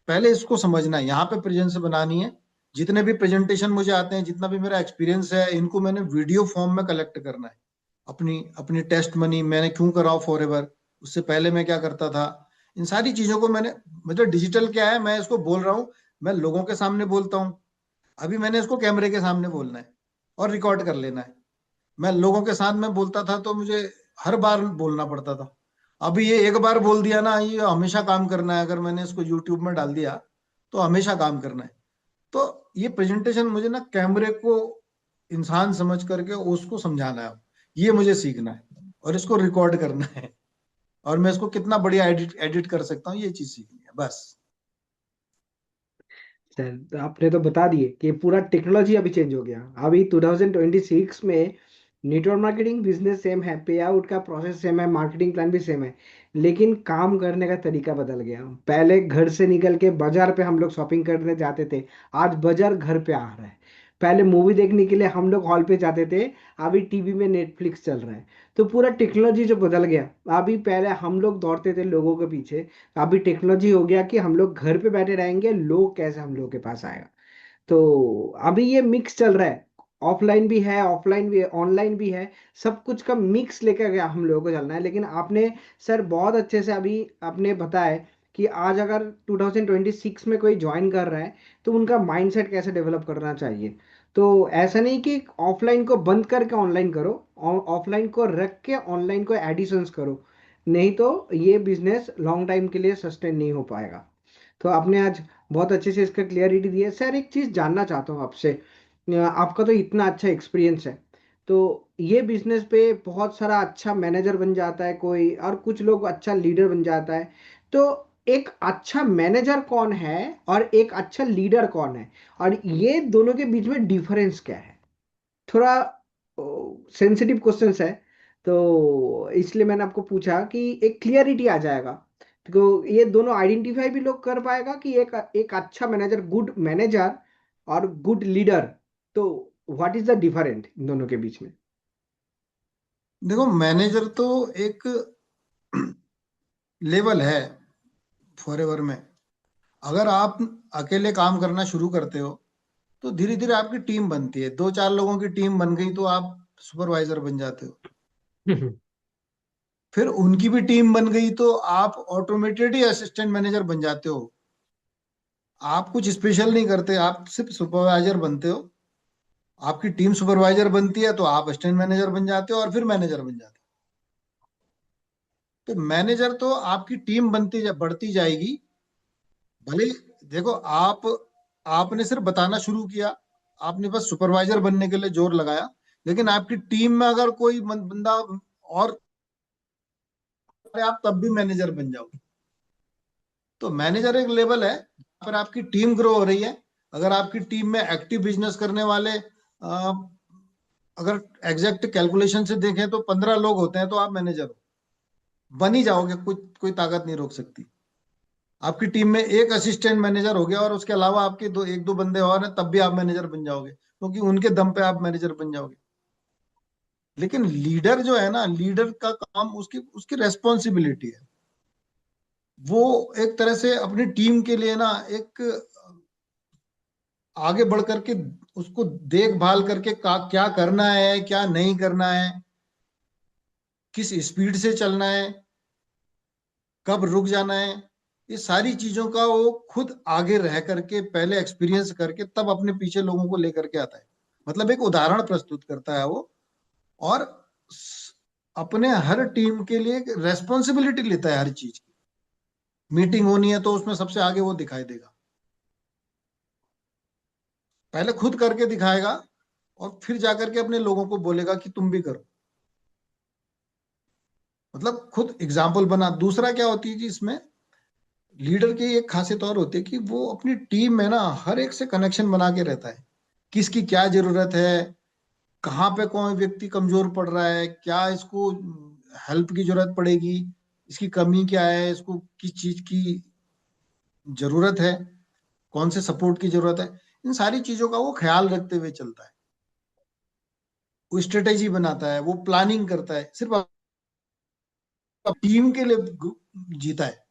पहले इसको समझना है, यहाँ पे प्रेजेंस बनानी है। जितने भी प्रेजेंटेशन मुझे आते हैं, जितना भी मेरा एक्सपीरियंस है, इनको मैंने वीडियो फॉर्म में कलेक्ट करना है। अपनी अपनी टेस्ट मनी मैंने क्यों कराओ फॉर एवर, उससे पहले मैं क्या करता था, इन सारी चीजों को मैंने, मतलब डिजिटल क्या है, मैं इसको बोल रहा हूँ, मैं लोगों के सामने बोलता हूँ। अभी मैंने इसको कैमरे के सामने बोलना है और रिकॉर्ड कर लेना है। मैं लोगों के साथ में बोलता था तो मुझे हर बार बोलना पड़ता था। अभी ये एक बार बोल दिया ना, ये हमेशा काम करना है। अगर मैंने इसको यूट्यूब में डाल दिया तो हमेशा काम करना है। तो ये प्रेजेंटेशन मुझे ना कैमरे को इंसान समझ करके उसको समझाना है, ये मुझे सीखना है और इसको रिकॉर्ड करना है। और मैं इसको कितना बढ़िया एडिट एडिट कर सकता हूँ, ये चीज सीखनी है बस। सर, तो आपने तो बता दिए कि पूरा टेक्नोलॉजी अभी चेंज हो गया। अभी 2026 में नेटवर्क मार्केटिंग बिजनेस सेम है, पे आउट का प्रोसेस सेम है, मार्केटिंग प्लान भी सेम है, लेकिन काम करने का तरीका बदल गया। पहले घर से निकल के बाजार पे हम लोग शॉपिंग करने जाते थे, आज बाजार घर पे आ रहा है। पहले मूवी देखने के लिए हम लोग हॉल पे जाते थे, अभी टीवी में नेटफ्लिक्स चल रहा है। तो पूरा टेक्नोलॉजी जो बदल गया। अभी पहले हम लोग दौड़ते थे लोगों के पीछे, अभी टेक्नोलॉजी हो गया कि हम लोग घर पे बैठे रहेंगे, लोग कैसे हम लोग के पास आएगा। तो अभी ये मिक्स चल रहा है, ऑफलाइन भी है, ऑफलाइन भी है, ऑनलाइन भी है। सब कुछ का मिक्स लेकर गया हम लोगों को चलना है। लेकिन आपने सर बहुत अच्छे से अभी आपने बताया कि आज अगर 2026 में कोई ज्वाइन कर रहा है तो उनका माइंडसेट कैसे डेवलप करना चाहिए। तो ऐसा नहीं कि ऑफलाइन को बंद करके ऑनलाइन करो, ऑफलाइन को रख के ऑनलाइन को एडिशंस करो, नहीं तो ये बिजनेस लॉन्ग टाइम के लिए सस्टेन नहीं हो पाएगा। तो आपने आज बहुत अच्छे से इसका क्लियरिटी दी है। सर एक चीज़ जानना चाहता हूँ आपसे, आपका तो इतना अच्छा एक्सपीरियंस है, तो ये बिजनेस पे बहुत सारा अच्छा मैनेजर बन जाता है कोई, और कुछ लोग अच्छा लीडर बन जाता है। तो एक अच्छा मैनेजर कौन है और एक अच्छा लीडर कौन है, और ये दोनों के बीच में डिफरेंस क्या है? थोड़ा सेंसिटिव क्वेश्चंस है, तो इसलिए मैंने आपको पूछा कि एक क्लियरिटी आ जाएगा, तो ये दोनों आइडेंटिफाई भी लोग कर पाएगा कि एक एक अच्छा मैनेजर, गुड मैनेजर और गुड लीडर। तो what is the different in दोनों के बीच में? देखो मैनेजर तो एक लेवल है फॉरएवर में। अगर आप अकेले काम करना शुरू करते हो तो धीरे धीरे आपकी टीम बनती है, 2-4 लोगों की टीम बन गई तो आप सुपरवाइजर बन जाते हो। फिर उनकी भी टीम बन गई तो आप ऑटोमेटेड ही असिस्टेंट मैनेजर बन जाते हो। आप कुछ स्पेशल नहीं करते, आप सिर्फ सुपरवाइजर बनते हो। आपकी टीम सुपरवाइजर बनती है तो आप असिस्टेंट मैनेजर बन जाते हो और फिर मैनेजर बन जाते हो। तो मैनेजर तो आपकी टीम बढ़ती जाएगी। भले देखो आपने सिर्फ बताना शुरू किया, आपने बस सुपरवाइजर बनने के लिए जोर लगाया, लेकिन आपकी टीम में अगर कोई बंदा और, आप तब भी मैनेजर बन जाओगे। तो मैनेजर एक लेवल है पर आपकी टीम ग्रो हो रही है। अगर आपकी टीम में एक्टिव बिजनेस करने वाले, अगर एग्जैक्ट कैलकुलेशन से देखें तो 15 लोग होते हैं, तो आप मैनेजर हो, बन ही जाओगे, कोई ताकत नहीं रोक सकती। आपकी टीम में एक असिस्टेंट मैनेजर हो गया और उसके अलावा आपके एक दो बंदे और हैं, तब भी आप मैनेजर बन जाओगे, क्योंकि उनके दम पे आप मैनेजर बन जाओगे। लेकिन लीडर जो है ना, लीडर का काम, उसकी उसकी रेस्पॉन्सिबिलिटी है, वो एक तरह से अपनी टीम के लिए ना एक आगे बढ़ करके उसको देखभाल करके क्या करना है, क्या नहीं करना है, किस स्पीड से चलना है, कब रुक जाना है, ये सारी चीजों का वो खुद आगे रह करके पहले एक्सपीरियंस करके तब अपने पीछे लोगों को लेकर के आता है। मतलब एक उदाहरण प्रस्तुत करता है वो, और अपने हर टीम के लिए रेस्पॉन्सिबिलिटी लेता है हर चीज की। मीटिंग होनी है तो उसमें सबसे आगे वो दिखाई देगा, पहले खुद करके दिखाएगा और फिर जाकर के अपने लोगों को बोलेगा कि तुम भी करो। मतलब खुद एग्जाम्पल बना। दूसरा क्या होती है कि इसमें लीडर की एक खासियत और होती है कि वो अपनी टीम में ना हर एक से कनेक्शन बना के रहता है, किसकी क्या जरूरत है, कहाँ पे कौन व्यक्ति कमजोर पड़ रहा है, क्या इसको हेल्प की जरूरत पड़ेगी, इसकी कमी क्या है, इसको किस चीज की जरूरत है, कौन से सपोर्ट की जरूरत है, इन सारी चीजों का वो ख्याल रखते हुए चलता है। वो स्ट्रेटेजी बनाता है, वो प्लानिंग करता है, सिर्फ टीम के लिए जीता है।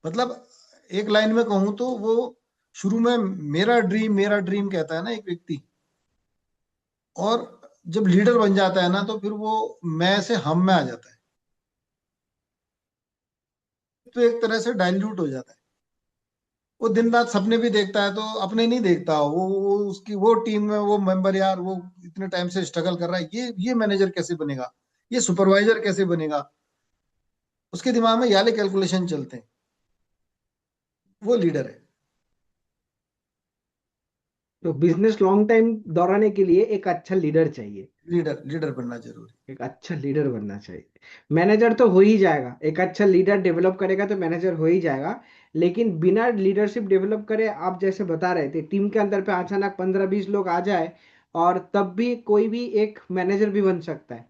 मतलब एक लाइन में कहूं तो वो शुरू में मेरा ड्रीम कहता है ना एक व्यक्ति, और जब लीडर बन जाता है ना तो फिर वो मैं से हम में आ जाता है, तो एक तरह से डाइल्यूट हो जाता है। वो दिन रात सपने भी देखता है तो अपने नहीं देखता, वो उसकी वो टीम में वो मेंबर, यार वो इतने टाइम से स्ट्रगल कर रहा है, ये मैनेजर कैसे बनेगा, ये सुपरवाइजर कैसे बनेगा, उसके दिमाग में ये वाले कैलकुलेशन चलते हैं। वो लीडर है। तो बिजनेस लॉन्ग टाइम दोहराने के लिए एक अच्छा लीडर चाहिए। लीडर लीडर बनना जरूरी। एक अच्छा लीडर बनना चाहिए। मैनेजर तो हो ही जाएगा, एक अच्छा लीडर डेवलप करेगा तो मैनेजर हो ही जाएगा। लेकिन बिना लीडरशिप डेवलप करे, आप जैसे बता रहे थे, टीम के अंदर पे अचानक 15-20 लोग आ जाए और तब भी कोई भी एक मैनेजर भी बन सकता है।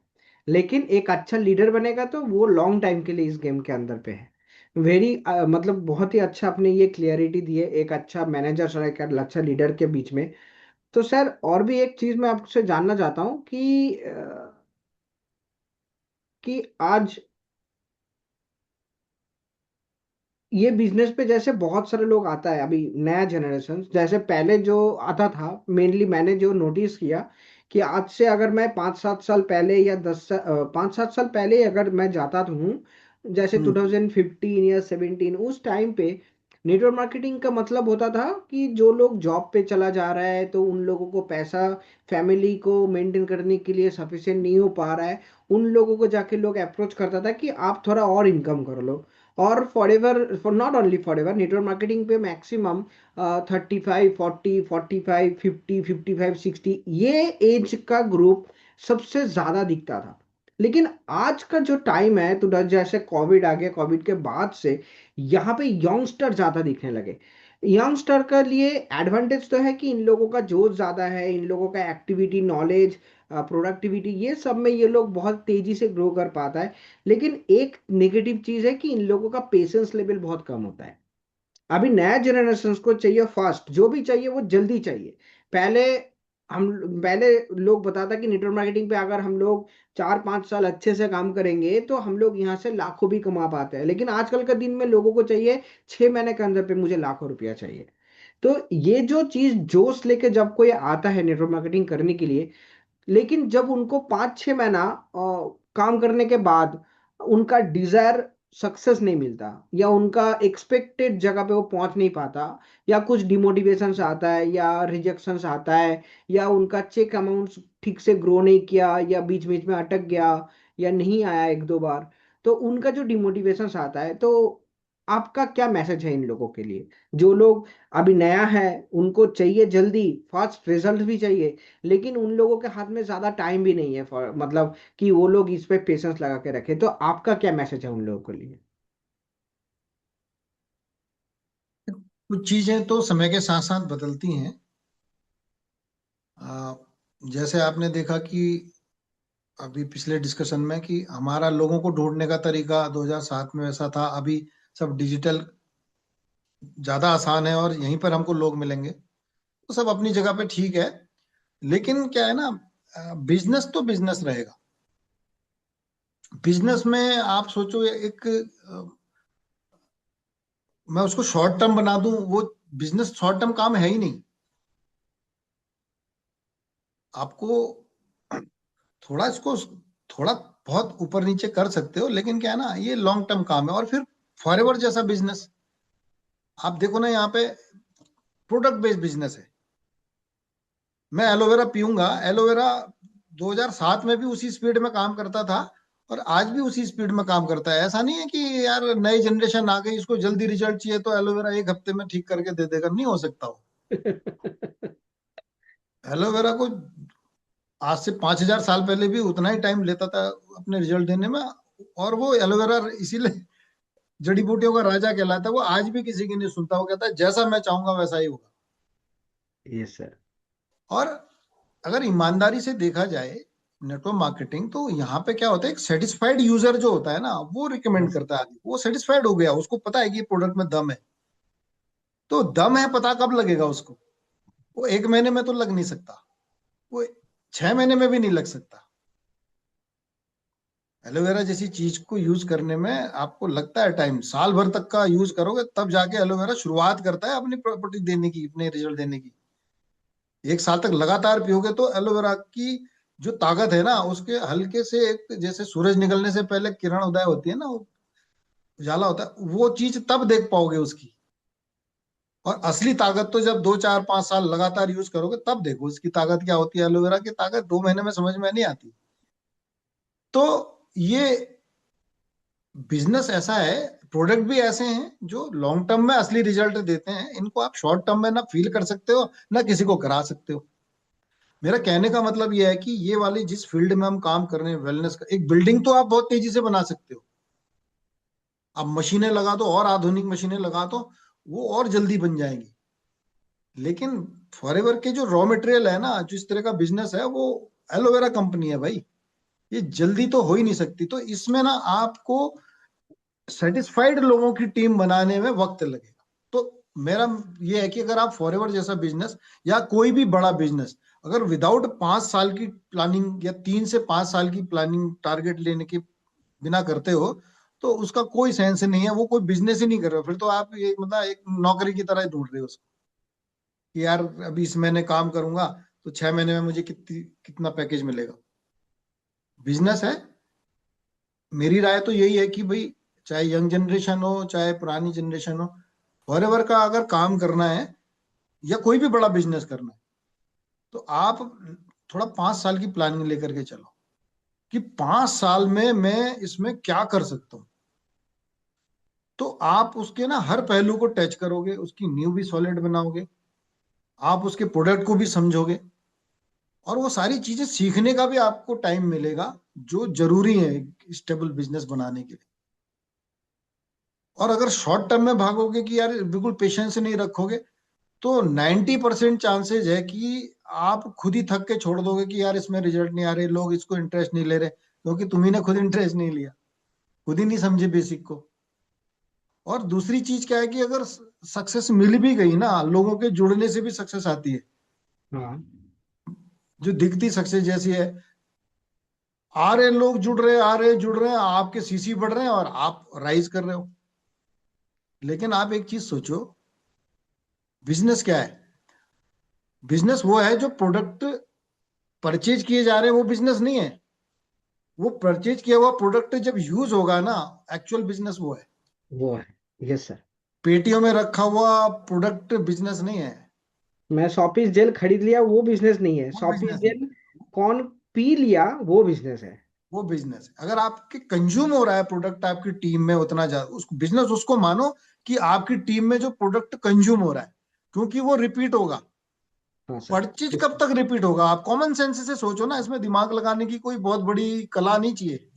लेकिन एक अच्छा लीडर बनेगा तो वो लॉन्ग टाइम के लिए इस गेम के अंदर पे है। वेरी मतलब बहुत ही अच्छा आपने ये क्लियरिटी दी है एक अच्छा मैनेजर और एक अच्छा लीडर के बीच में। तो सर और भी एक चीज मैं आपसे जानना चाहता हूँ कि आज ये बिजनेस पे जैसे बहुत सारे लोग आता है, अभी नया जनरेशन जैसे पहले जो आता था, मेनली मैंने जो नोटिस किया कि आज से अगर मैं 5-7 साल पहले या 5-7 साल पहले अगर मैं जाता हूँ, जैसे हम्म 2015 या 17, उस टाइम पे नेटवर्क मार्केटिंग का मतलब होता था कि जो लोग जॉब पे चला जा रहा है तो उन लोगों को पैसा फैमिली को मेंटेन करने के लिए सफिशिएंट नहीं हो पा रहा है, उन लोगों को जाके लोग अप्रोच करता था कि आप थोड़ा और इनकम कर लो। और for ever, for not only for ever, network marketing पे मैक्सिमम 35, 40, 45, 50, 55, 60 ये एज का ग्रुप सबसे ज्यादा दिखता था। लेकिन आज का जो टाइम है तो जैसे कोविड आ गया, कोविड के बाद से यहाँ पे यंगस्टर ज्यादा दिखने लगे। यंगस्टर का लिए एडवांटेज तो है कि इन लोगों का जोश ज्यादा है, इन लोगों का एक्टिविटी, नॉलेज, प्रोडक्टिविटी, ये सब में ये लोग बहुत तेजी से ग्रो कर पाता है। लेकिन एक नेगेटिव चीज है कि इन लोगों का पेशेंस लेवल बहुत कम होता है। अभी नया जनरेशन को चाहिए फास्ट, जो भी चाहिए वो जल्दी चाहिए। पहले हम पहले लोग बताता कि नेटवर्क मार्केटिंग पे अगर हम लोग 4-5 साल अच्छे से काम करेंगे तो हम लोग यहाँ से लाखों भी कमा पाते हैं। लेकिन आजकल के दिन में लोगों को चाहिए 6 महीने के अंदर पे मुझे लाखों रुपया चाहिए। तो ये जो चीज जोश लेके जब कोई आता है नेटवर्क मार्केटिंग करने के लिए, लेकिन जब उनको 5-6 महीना काम करने के बाद उनका डिजायर सक्सेस नहीं मिलता या उनका एक्सपेक्टेड जगह पे वो पहुंच नहीं पाता, या कुछ डिमोटिवेशन आता है या रिजेक्शन आता है, या उनका चेक अमाउंट ठीक से ग्रो नहीं किया या बीच बीच में अटक गया या नहीं आया 1-2 बार, तो उनका जो डिमोटिवेशन आता है, तो आपका क्या मैसेज है इन लोगों के लिए? जो लोग अभी नया है, उनको चाहिए जल्दी फास्ट रिजल्ट भी चाहिए, लेकिन उन लोगों के हाथ में ज्यादा टाइम भी नहीं है मतलब कि वो लोग इस पे पेशेंस लगा के रखे। तो आपका क्या मैसेज है उन लोगों के लिए? कुछ चीजें तो समय के साथ साथ बदलती हैं। आ, जैसे आपने देखा कि अभी पिछले डिस्कशन में कि हमारा लोगों को ढूंढने का तरीका 2007 में वैसा था, अभी सब डिजिटल ज्यादा आसान है और यहीं पर हमको लोग मिलेंगे। तो सब अपनी जगह पे ठीक है। लेकिन क्या है ना, बिजनेस तो बिजनेस रहेगा। बिजनेस में आप सोचो एक मैं उसको शॉर्ट टर्म बना दूं, वो बिजनेस शॉर्ट टर्म काम है ही नहीं। आपको थोड़ा इसको थोड़ा बहुत ऊपर नीचे कर सकते हो, लेकिन क्या है ना, ये लॉन्ग टर्म काम है। और फिर फॉरएवर जैसा बिजनेस, आप देखो ना, यहाँ पे प्रोडक्ट बेस्ड बिजनेस है। मैं एलोवेरा पीऊंगा, एलोवेरा 2007 में भी उसी स्पीड में काम करता था और आज भी उसी स्पीड में काम करता है। ऐसा नहीं है कि यार नई जनरेशन आ गई, इसको जल्दी रिजल्ट चाहिए तो एलोवेरा एक हफ्ते में ठीक करके दे देगा, नहीं हो सकता हो। एलोवेरा को आज से 5,000 साल पहले भी उतना ही टाइम लेता था अपने रिजल्ट देने में। और वो एलोवेरा इसीलिए जड़ी बूटियों का राजा कहलाता है। वो आज भी किसी की नहीं सुनता, वो कहता है जैसा मैं चाहूंगा वैसा ही होगा। Yes sir. और अगर ईमानदारी से देखा जाए नेटवर्क मार्केटिंग, तो यहाँ पे क्या होता है, एक सेटिस्फाइड यूजर जो होता है ना, वो रिकमेंड यस। करता है आगे। वो सेटिस्फाइड हो गया, उसको पता है कि प्रोडक्ट में दम है। तो दम है, पता कब लगेगा उसको? वो एक महीने में तो लग नहीं सकता, वो 6 महीने में भी नहीं लग सकता। एलोवेरा जैसी चीज को यूज करने में आपको लगता है टाइम, साल भर तक का यूज करोगे तब जाके एलोवेरा शुरुआत करता है अपनी प्रॉपर्टी देने की, अपने रिजल्ट देने की। 1 साल तक लगातार पियोगे तो एलोवेरा की जो ताकत है ना, उसके हल्के से एक, जैसे सूरज निकलने से पहले किरण उदय होती है ना, वो उजाला होता है, वो चीज तब देख पाओगे उसकी। और असली ताकत तो जब 2 4 5 साल लगातार यूज करोगे तब देखो उसकी ताकत क्या होती है। एलोवेरा की ताकत 2 महीने में समझ में नहीं आती। तो ये बिजनेस ऐसा है, प्रोडक्ट भी ऐसे हैं जो लॉन्ग टर्म में असली रिजल्ट देते हैं। इनको आप शॉर्ट टर्म में ना फील कर सकते हो, ना किसी को करा सकते हो। मेरा कहने का मतलब यह है कि ये वाली जिस फील्ड में हम काम कर रहे हैं, वेलनेस का, एक बिल्डिंग तो आप बहुत तेजी से बना सकते हो। आप मशीनें लगा दो, और आधुनिक मशीनें लगा दो, वो और जल्दी बन जाएंगी। लेकिन फॉरएवर के जो रॉ मटेरियल है ना, जिस तरह का बिजनेस है वो, एलोवेरा कंपनी है भाई, ये जल्दी तो हो ही नहीं सकती। तो इसमें ना आपको सेटिस्फाइड लोगों की टीम बनाने में वक्त लगेगा। तो मेरा ये है कि अगर आप फॉरएवर जैसा बिजनेस या कोई भी बड़ा बिजनेस, अगर विदाउट 5 साल की प्लानिंग या 3 से 5 साल की प्लानिंग टारगेट लेने के बिना करते हो, तो उसका कोई सेंस नहीं है। वो कोई बिजनेस ही नहीं कर रहे हो, फिर तो आप ये मतलब एक नौकरी की तरह ही ढूंढ रहे हो उसको, कि यार अभी इस महीने काम करूंगा तो 6 महीने में मुझे कितना पैकेज मिलेगा। बिजनेस है, मेरी राय तो यही है कि भाई, चाहे यंग जनरेशन हो चाहे पुरानी जनरेशन हो, फॉरएवर का अगर काम करना है या कोई भी बड़ा बिजनेस करना है, तो आप थोड़ा 5 साल की प्लानिंग लेकर के चलो कि 5 साल में मैं इसमें क्या कर सकता हूँ। तो आप उसके ना हर पहलू को टच करोगे, उसकी नींव भी सॉलिड बनाओगे, आप उसके प्रोडक्ट को भी समझोगे, और वो सारी चीजें सीखने का भी आपको टाइम मिलेगा, जो जरूरी है स्टेबल बिजनेस बनाने के लिए। और अगर शॉर्ट टर्म में भागोगे कि यार बिल्कुल पेशेंस नहीं रखोगे, तो 90% चांसेस है कि आप खुद ही थक के छोड़ दोगे कि यार इसमें रिजल्ट नहीं आ रहे, लोग इसको इंटरेस्ट नहीं ले रहे, क्योंकि तुम्ही ने खुद इंटरेस्ट नहीं लिया, खुद ही नहीं समझे बेसिक को। और दूसरी चीज क्या है कि अगर सक्सेस मिल भी गई ना, लोगों के जुड़ने से भी सक्सेस आती है, हाँ। जो दिखती सक्सेस जैसी है। आ रहे लोग जुड़ रहे, आ रहे जुड़ रहे हैं, आपके सीसी बढ़ रहे हैं और आप राइज कर रहे हो। लेकिन आप एक चीज सोचो, बिजनेस क्या है? बिजनेस वो है जो प्रोडक्ट परचेज किए जा रहे हैं, वो बिजनेस नहीं है। वो परचेज किया हुआ प्रोडक्ट जब यूज होगा ना, एक्चुअल बिजनेस वो है। वो है। Yes sir. पेटियों में रखा हुआ प्रोडक्ट बिजनेस नहीं है। मैं 100 पीस जेल खरीद लिया, वो बिजनेस नहीं है। वो 100 पीस बिजनेस नहीं जेल है। कौन पी लिया, वो बिजनेस है। वो बिजनेस है। अगर आपके कंज्यूम हो रहा है प्रोडक्ट आपकी टीम में उतना ज्यादा, उसको बिजनेस उसको मानो कि आपकी टीम में जो प्रोडक्ट कंज्यूम हो रहा है, क्योंकि वो रिपीट होगा। हाँ सर। परचेज कब तक रिपीट होगा? आप कॉमन सेंस से सोचो ना, इसमें दिमाग लगाने की कोई बहुत बड़ी कला नहीं चाहिए।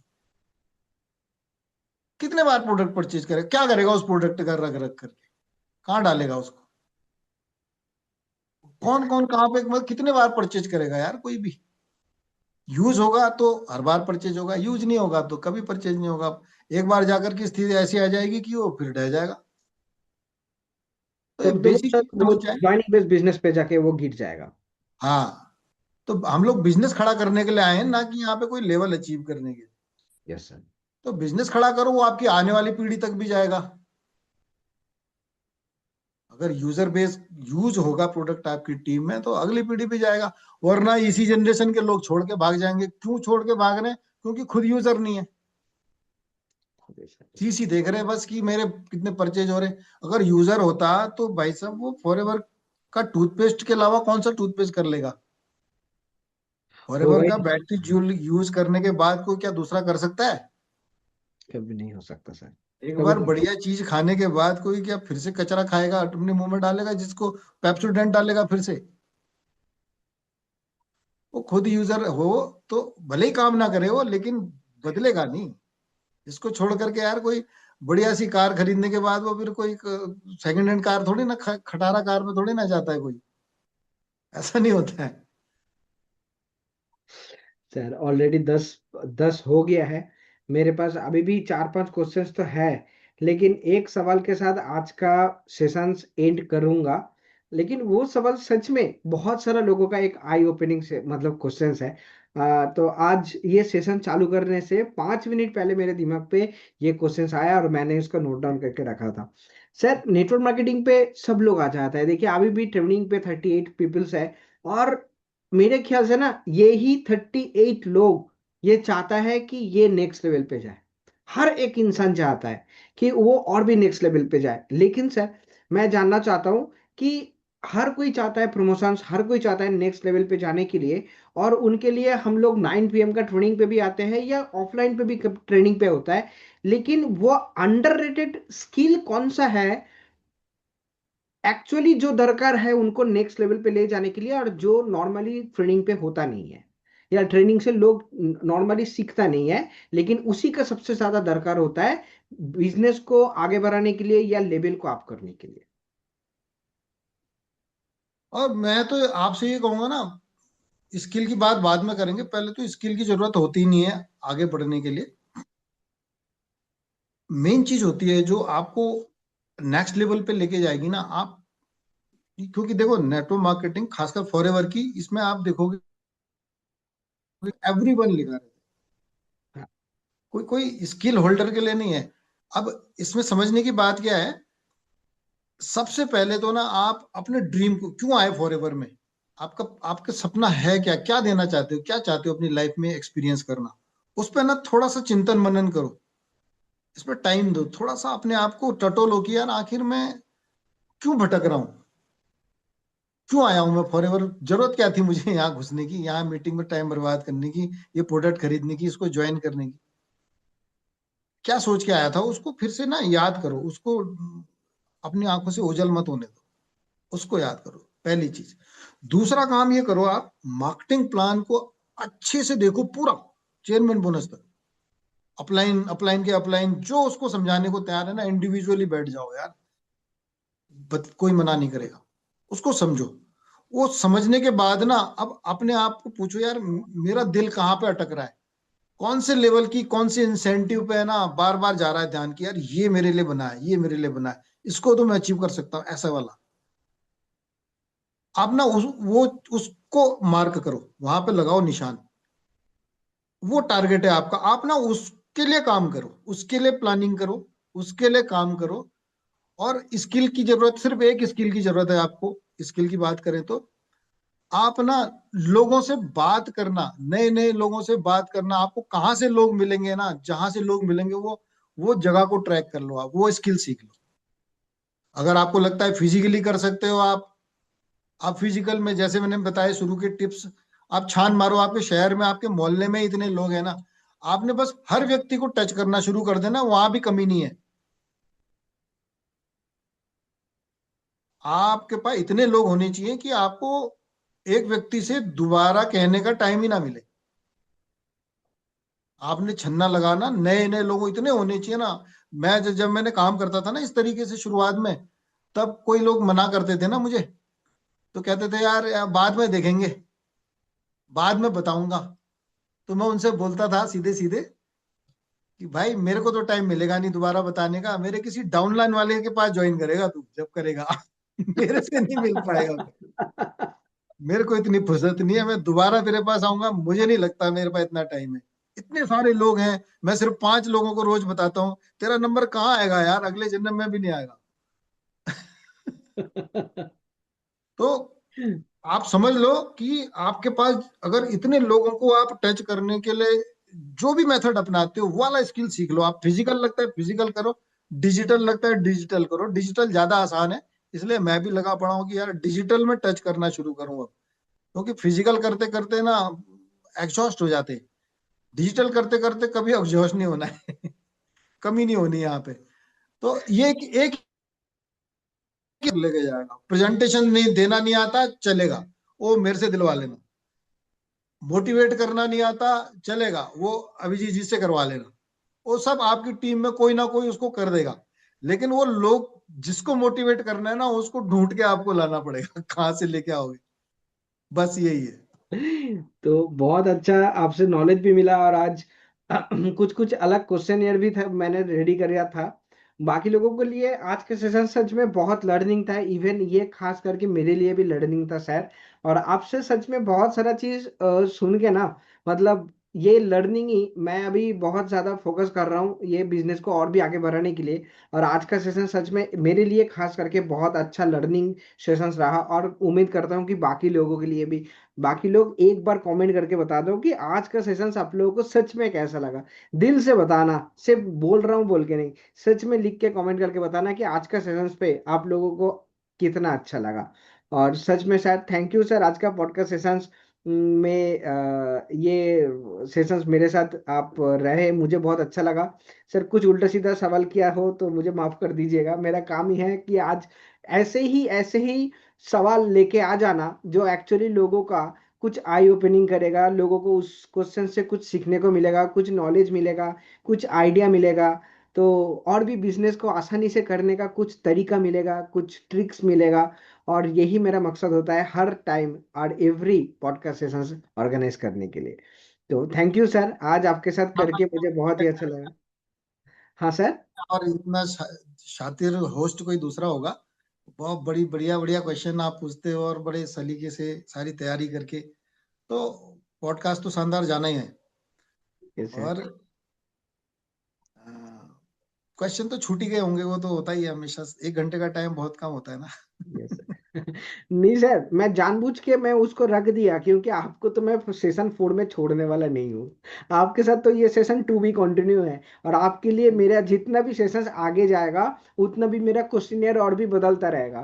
कितने बार प्रोडक्ट परचेज करेगा? क्या करेगा उस प्रोडक्ट का रख रख करके? कहाँ डालेगा उसको? कौन कौन कहाँ पे, मतलब कितने बार परचेज करेगा यार कोई भी? यूज होगा तो हर बार परचेज होगा, यूज नहीं होगा तो कभी परचेज नहीं होगा। एक बार जाकर की स्थिति ऐसी आ जाएगी कि वो फिर ढह जाएगा। तो ये तब तो बेसिक सर चीज वो समझ जाए। ज्वाइनिंग बेस्ड बिजनेस पे जाके वो गिर जाएगा। हाँ, तो हम लोग बिजनेस खड़ा करने के लिए आए हैं, ना कि यहाँ पे कोई लेवल अचीव करने के लिए। Yes sir. तो बिजनेस खड़ा करो, वो आपकी आने वाली पीढ़ी तक भी जाएगा। अगर यूजर बेस यूज होगा प्रोडक्ट आपकी टीम में, तो अगली पीढ़ी भी जाएगा। वरना इसी जनरेशन के लोग छोड़ के भाग जाएंगे। क्यों छोड़ के भाग रहे हैं? क्योंकि खुद यूजर नहीं है, चीज ही देख रहे हैं बस कि मेरे कितने परचेज हो रहे हैं। अगर यूजर होता तो भाई साहब वो फॉरएवर का टूथपेस्ट के अलावा कौन सा टूथपेस्ट कर लेगा? फॉरएवर होगा का ही। बैटरी यूज करने के बाद कोई क्या दूसरा कर सकता है? कभी नहीं हो सकता सर। एक कभी बार नहीं। बढ़िया चीज खाने के बाद कोई क्या फिर से कचरा खाएगा, अपने मुंह में डालेगा, जिसको पेप्सोडेंट डालेगा फिर से? वो खुद यूजर हो तो भले ही काम ना करे वो, लेकिन बदलेगा नहीं। इसको छोड़ करके यार कोई बढ़िया सी कार खरीदने के बाद वो फिर कोई सेकंड हैंड कार थोड़ी ना, खटारा कार में थोड़ी ना जाता है कोई। ऐसा नहीं होता है। सर ऑलरेडी 10 हो गया है। मेरे पास अभी भी 4-5 क्वेश्चंस तो है, लेकिन एक सवाल के साथ आज का सेशन एंड करूंगा। लेकिन वो सवाल सच में बहुत सारा लोगों का एक आई ओपनिंग से मतलब क्वेश्चंस है। तो आज ये सेशन चालू करने से 5 मिनट पहले मेरे दिमाग पे ये क्वेश्चंस आया और मैंने उसका नोट डाउन करके रखा था। सर नेटवर्क मार्केटिंग पे सब लोग आ जाता है, देखिए अभी भी ट्रेनिंग पे 38 पीपल्स है। और मेरे ख्याल से ना यही 38 लोग ये चाहता है कि ये नेक्स्ट लेवल पे जाए। हर एक इंसान चाहता है कि वो और भी नेक्स्ट लेवल पे जाए। लेकिन सर मैं जानना चाहता हूँ कि हर कोई चाहता है प्रमोशन, हर कोई चाहता है नेक्स्ट लेवल पे जाने के लिए। और उनके लिए हम लोग 9 PM का ट्रेनिंग पे भी आते हैं या ऑफलाइन पे भी ट्रेनिंग पे होता है। लेकिन वो अंडररेटेड स्किल कौन सा है एक्चुअली जो दरकार है उनको नेक्स्ट लेवल पे ले जाने के लिए, और जो नॉर्मली ट्रेनिंग पे होता नहीं है या ट्रेनिंग से लोग नॉर्मली सीखता नहीं है, लेकिन उसी का सबसे ज्यादा दरकार होता है बिजनेस को आगे बढ़ाने के लिए या लेवल को अप करने के लिए। और मैं तो आपसे ये कहूंगा ना, स्किल की बात बाद में करेंगे, पहले तो स्किल की जरूरत होती नहीं है आगे बढ़ने के लिए। मेन चीज होती है जो आपको नेक्स्ट लेवल पे लेके जाएगी ना आप। क्योंकि देखो नेटवर्क मार्केटिंग खासकर फॉरएवर की, इसमें आप देखोगे एवरीवन लिखा रहता है, हाँ। कोई कोई स्किल होल्डर के लिए नहीं है। अब इसमें समझने की बात क्या है, सबसे पहले तो ना आप अपने ड्रीम को, क्यों आए फॉरएवर में? आपका आपका सपना है क्या? क्या देना चाहते हो? क्या चाहते हो अपनी लाइफ में एक्सपीरियंस करना? उस पर ना थोड़ा सा चिंतन मनन करो, इस पर टाइम दो, थोड़ा सा अपने आप को टटोलो कि यार आखिर मैं क्यों भटक रहा हूँ? क्यों आया हूं मैं फॉरएवर? जरूरत क्या थी मुझे यहाँ घुसने की, यहाँ मीटिंग में टाइम बर्बाद करने की, ये प्रोडक्ट खरीदने की, इसको ज्वाइन करने की? क्या सोच के आया था? उसको फिर से ना याद करो उसको, अपनी आंखों से ओझल मत होने दो, उसको याद करो, पहली चीज। दूसरा काम ये करो, आप मार्केटिंग प्लान को अच्छे से देखो पूरा, चेयरमैन बोनस तक, अपलाइन अपलाइन के अपलाइन, जो उसको समझाने को तैयार है ना, इंडिविजुअली बैठ जाओ यार, कोई मना नहीं करेगा। उसको समझो। वो समझने के बाद ना अब अपने आप को पूछो यार मेरा दिल कहाँ पे अटक रहा है, कौन से लेवल की, कौन से इंसेंटिव पे है ना बार बार जा रहा है ध्यान की, यार ये मेरे लिए बना है, ये मेरे लिए बना है, इसको तो मैं अचीव कर सकता हूँ, ऐसा वाला। आप ना वो उसको मार्क करो, वहां पे लगाओ निशान। वो टारगेट है आपका, आप ना उसके लिए काम करो, उसके लिए प्लानिंग करो, उसके लिए काम करो। और स्किल की जरूरत, सिर्फ एक स्किल की जरूरत है आपको। स्किल की बात करें तो आप ना लोगों से बात करना, नए नए लोगों से बात करना। आपको कहाँ से लोग मिलेंगे ना, जहां से लोग मिलेंगे वो जगह को ट्रैक कर लो, आप वो स्किल सीख लो। अगर आपको लगता है फिजिकली कर सकते हो आप फिजिकल में, जैसे मैंने बताया शुरू के टिप्स, आप छान मारो, आपके शहर में आपके मोहल्ले में इतने लोग हैं ना, आपने बस हर व्यक्ति को टच करना शुरू कर देना, वहां भी कमी नहीं है। आपके पास इतने लोग होने चाहिए कि आपको एक व्यक्ति से दोबारा कहने का टाइम ही ना मिले। आपने छन्ना लगाना, नए नए लोग इतने होने चाहिए ना। मैं जब मैंने काम करता था ना इस तरीके से शुरुआत में, तब कोई लोग मना करते थे ना मुझे, तो कहते थे यार बाद में देखेंगे, बाद में बताऊंगा। तो मैं उनसे बोलता था सीधे सीधे कि भाई मेरे को तो टाइम मिलेगा नहीं दोबारा बताने का, मेरे किसी डाउनलाइन वाले के पास ज्वाइन करेगा तू जब करेगा। मेरे से नहीं मिल पाएगा। मेरे को इतनी फुर्सत नहीं है, मैं दोबारा तेरे पास आऊंगा, मुझे नहीं लगता मेरे पास इतना टाइम है। इतने सारे लोग हैं, मैं सिर्फ 5 लोगों को रोज बताता हूँ, तेरा नंबर कहाँ आएगा यार, अगले जन्म में भी नहीं आएगा। तो आप समझ लो कि आपके पास अगर इतने लोगों को आप टच करने के लिए जो भी मेथड अपनाते हो वो वाला स्किल सीख लो। आप फिजिकल लगता है फिजिकल करो, डिजिटल लगता है डिजिटल करो। डिजिटल ज्यादा आसान है, इसलिए मैं भी लगा पड़ा हूँ कि यार डिजिटल में टच करना शुरू करूँ अब। क्योंकि फिजिकल करते करते ना एग्जॉस्ट हो जाते, डिजिटल करते करते कभी एग्जॉस्ट नहीं होना है। कमी नहीं होनी है यहाँ पे। तो ये एक लेके जाएगा, प्रेजेंटेशन नहीं देना नहीं आता चलेगा, वो मेरे से दिलवा लेना। मोटिवेट करना नहीं आता चलेगा, वो अभिजीत जी से करवा लेना। वो सब आपकी टीम में कोई ना कोई उसको कर देगा। लेकिन वो लोग जिसको मोटिवेट करना है ना, उसको ढूंढ के आपको लाना पड़ेगा। कहाँ से लेके आओगे, बस यही है। तो बहुत अच्छा आपसे नॉलेज भी मिला, और आज कुछ कुछ अलग क्वेश्चन ईयर भी था मैंने रेडी किया था बाकी लोगों के लिए। आज के सेशन सच में बहुत लर्निंग था, इवन ये खास करके मेरे लिए भी लर्निंग था सर। और आपसे सच में बहुत सारा चीज सुन के ना, मतलब ये लर्निंग ही मैं अभी बहुत ज्यादा फोकस कर रहा हूँ ये बिजनेस को और भी आगे बढ़ाने के लिए। और आज का सेशन सच में मेरे लिए खास करके बहुत अच्छा लर्निंग सेशंस रहा, और उम्मीद करता हूँ कि बाकी लोगों के लिए भी। बाकी लोग एक बार कमेंट करके बता दो कि आज का सेशंस आप लोगों को सच में कैसा लगा। दिल से बताना, सिर्फ बोल रहा हूँ बोल के नहीं, सच में लिख के कमेंट करके बताना कि आज का सेशंस पे आप लोगों को कितना अच्छा लगा। और सच में सर थैंक यू सर, आज का पॉडकास्ट सेशंस में ये सेशंस मेरे साथ आप रहे, मुझे बहुत अच्छा लगा। सर कुछ उल्टा सीधा सवाल किया हो तो मुझे माफ कर दीजिएगा, मेरा काम ही है कि आज ऐसे ही सवाल लेके आ जाना जो एक्चुअली लोगों का कुछ आई ओपनिंग करेगा, लोगों को उस क्वेश्चन से कुछ सीखने को मिलेगा, कुछ नॉलेज मिलेगा, कुछ आइडिया मिलेगा। तो और भी बिजनेस को आसानी से करने का कुछ तरीका मिलेगा, कुछ ट्रिक्स मिलेगा। और यही मेरा मकसद होता है हर टाइम और एवरी पॉडकास्ट सेशन ऑर्गेनाइज करने के लिए। तो थैंक यू सर, आज आपके साथ करके मुझे बहुत ही अच्छा लगा। हाँ सर। और इतना शातिर होस्ट कोई दूसरा होगा। बहुत बड़ी बढ़िया बढ़िया क्वेश्चन आप पूछते हो और बड़े सलीके से सारी तैयारी करके, तो पॉडकास्ट तो शानदार जाना ही है। Yes sir. और क्वेश्चन तो छूट ही गए होंगे, वो तो होता ही है हमेशा, 1 घंटे का टाइम बहुत कम होता है ना। Yes sir. नहीं सर, मैं जानबूझ के मैं उसको रख दिया क्योंकि आपको तो मैं सेशन 4 में छोड़ने वाला नहीं हूँ। आपके साथ तो ये सेशन 2 भी कंटिन्यू है, और आपके लिए मेरा जितना भी सेशन आगे जाएगा उतना भी मेरा क्वेश्चनियर और भी बदलता रहेगा।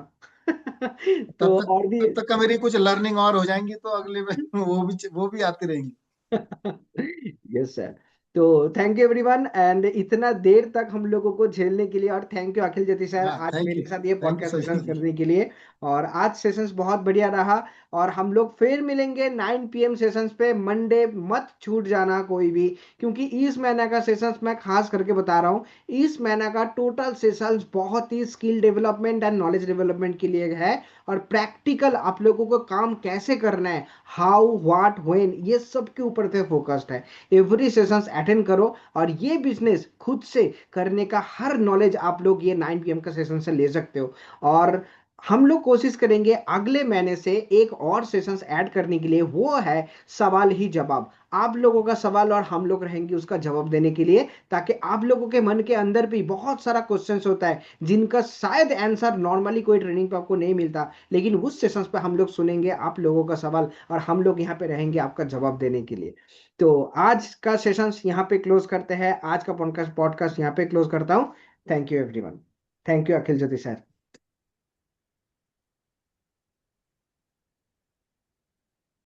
तो और भी। तब तक का मेरी कुछ लर्निंग और हो जाएंगी, तो अगले में वो भी आती रहेंगी। Yes sir. तो थैंक यू एवरीवन, एंड इतना देर तक हम लोगों को झेलने के लिए, और thank you Akhil Jyoti sir हाँ, आज थैंक यू। मेरे साथ ये thank you podcast Sachin sessions ji. करने के लिए। और आज सेशंस बहुत बढ़िया रहा, और हम लोग फिर मिलेंगे 9 PM सेशंस पे मंडे, मत छूट जाना कोई भी। क्योंकि इस महीने का सेशंस मैं खास करके बता रहा हूँ, इस महीने का टोटल सेशंस बहुत ही skill development and knowledge development के लिए है। और प्रैक्टिकल आप लोगों को काम कैसे करना है, हाउ व्हाट व्हेन, ये सब के ऊपर से फोकस्ड है। एवरी सेशंस अटेंड करो, और ये बिजनेस खुद से करने का हर नॉलेज आप लोग ये 9 PM का सेशन से ले सकते हो। और हम लोग कोशिश करेंगे अगले महीने से एक और सेशंस ऐड करने के लिए, वो है सवाल ही जवाब। आप लोगों का सवाल और हम लोग रहेंगे उसका जवाब देने के लिए, ताकि आप लोगों के मन के अंदर भी बहुत सारा क्वेश्चंस होता है जिनका शायद आंसर नॉर्मली कोई ट्रेनिंग पे आपको नहीं मिलता, लेकिन उस सेशंस पे हम लोग सुनेंगे आप लोगों का सवाल, और हम लोग यहाँ पे रहेंगे आपका जवाब देने के लिए। तो आज का सेशन यहाँ पे क्लोज करते हैं, आज का पॉडकास्ट पॉडकास्ट यहाँ पे क्लोज करता हूँ। Thank you everyone. Thank you Akhil Jyoti sir.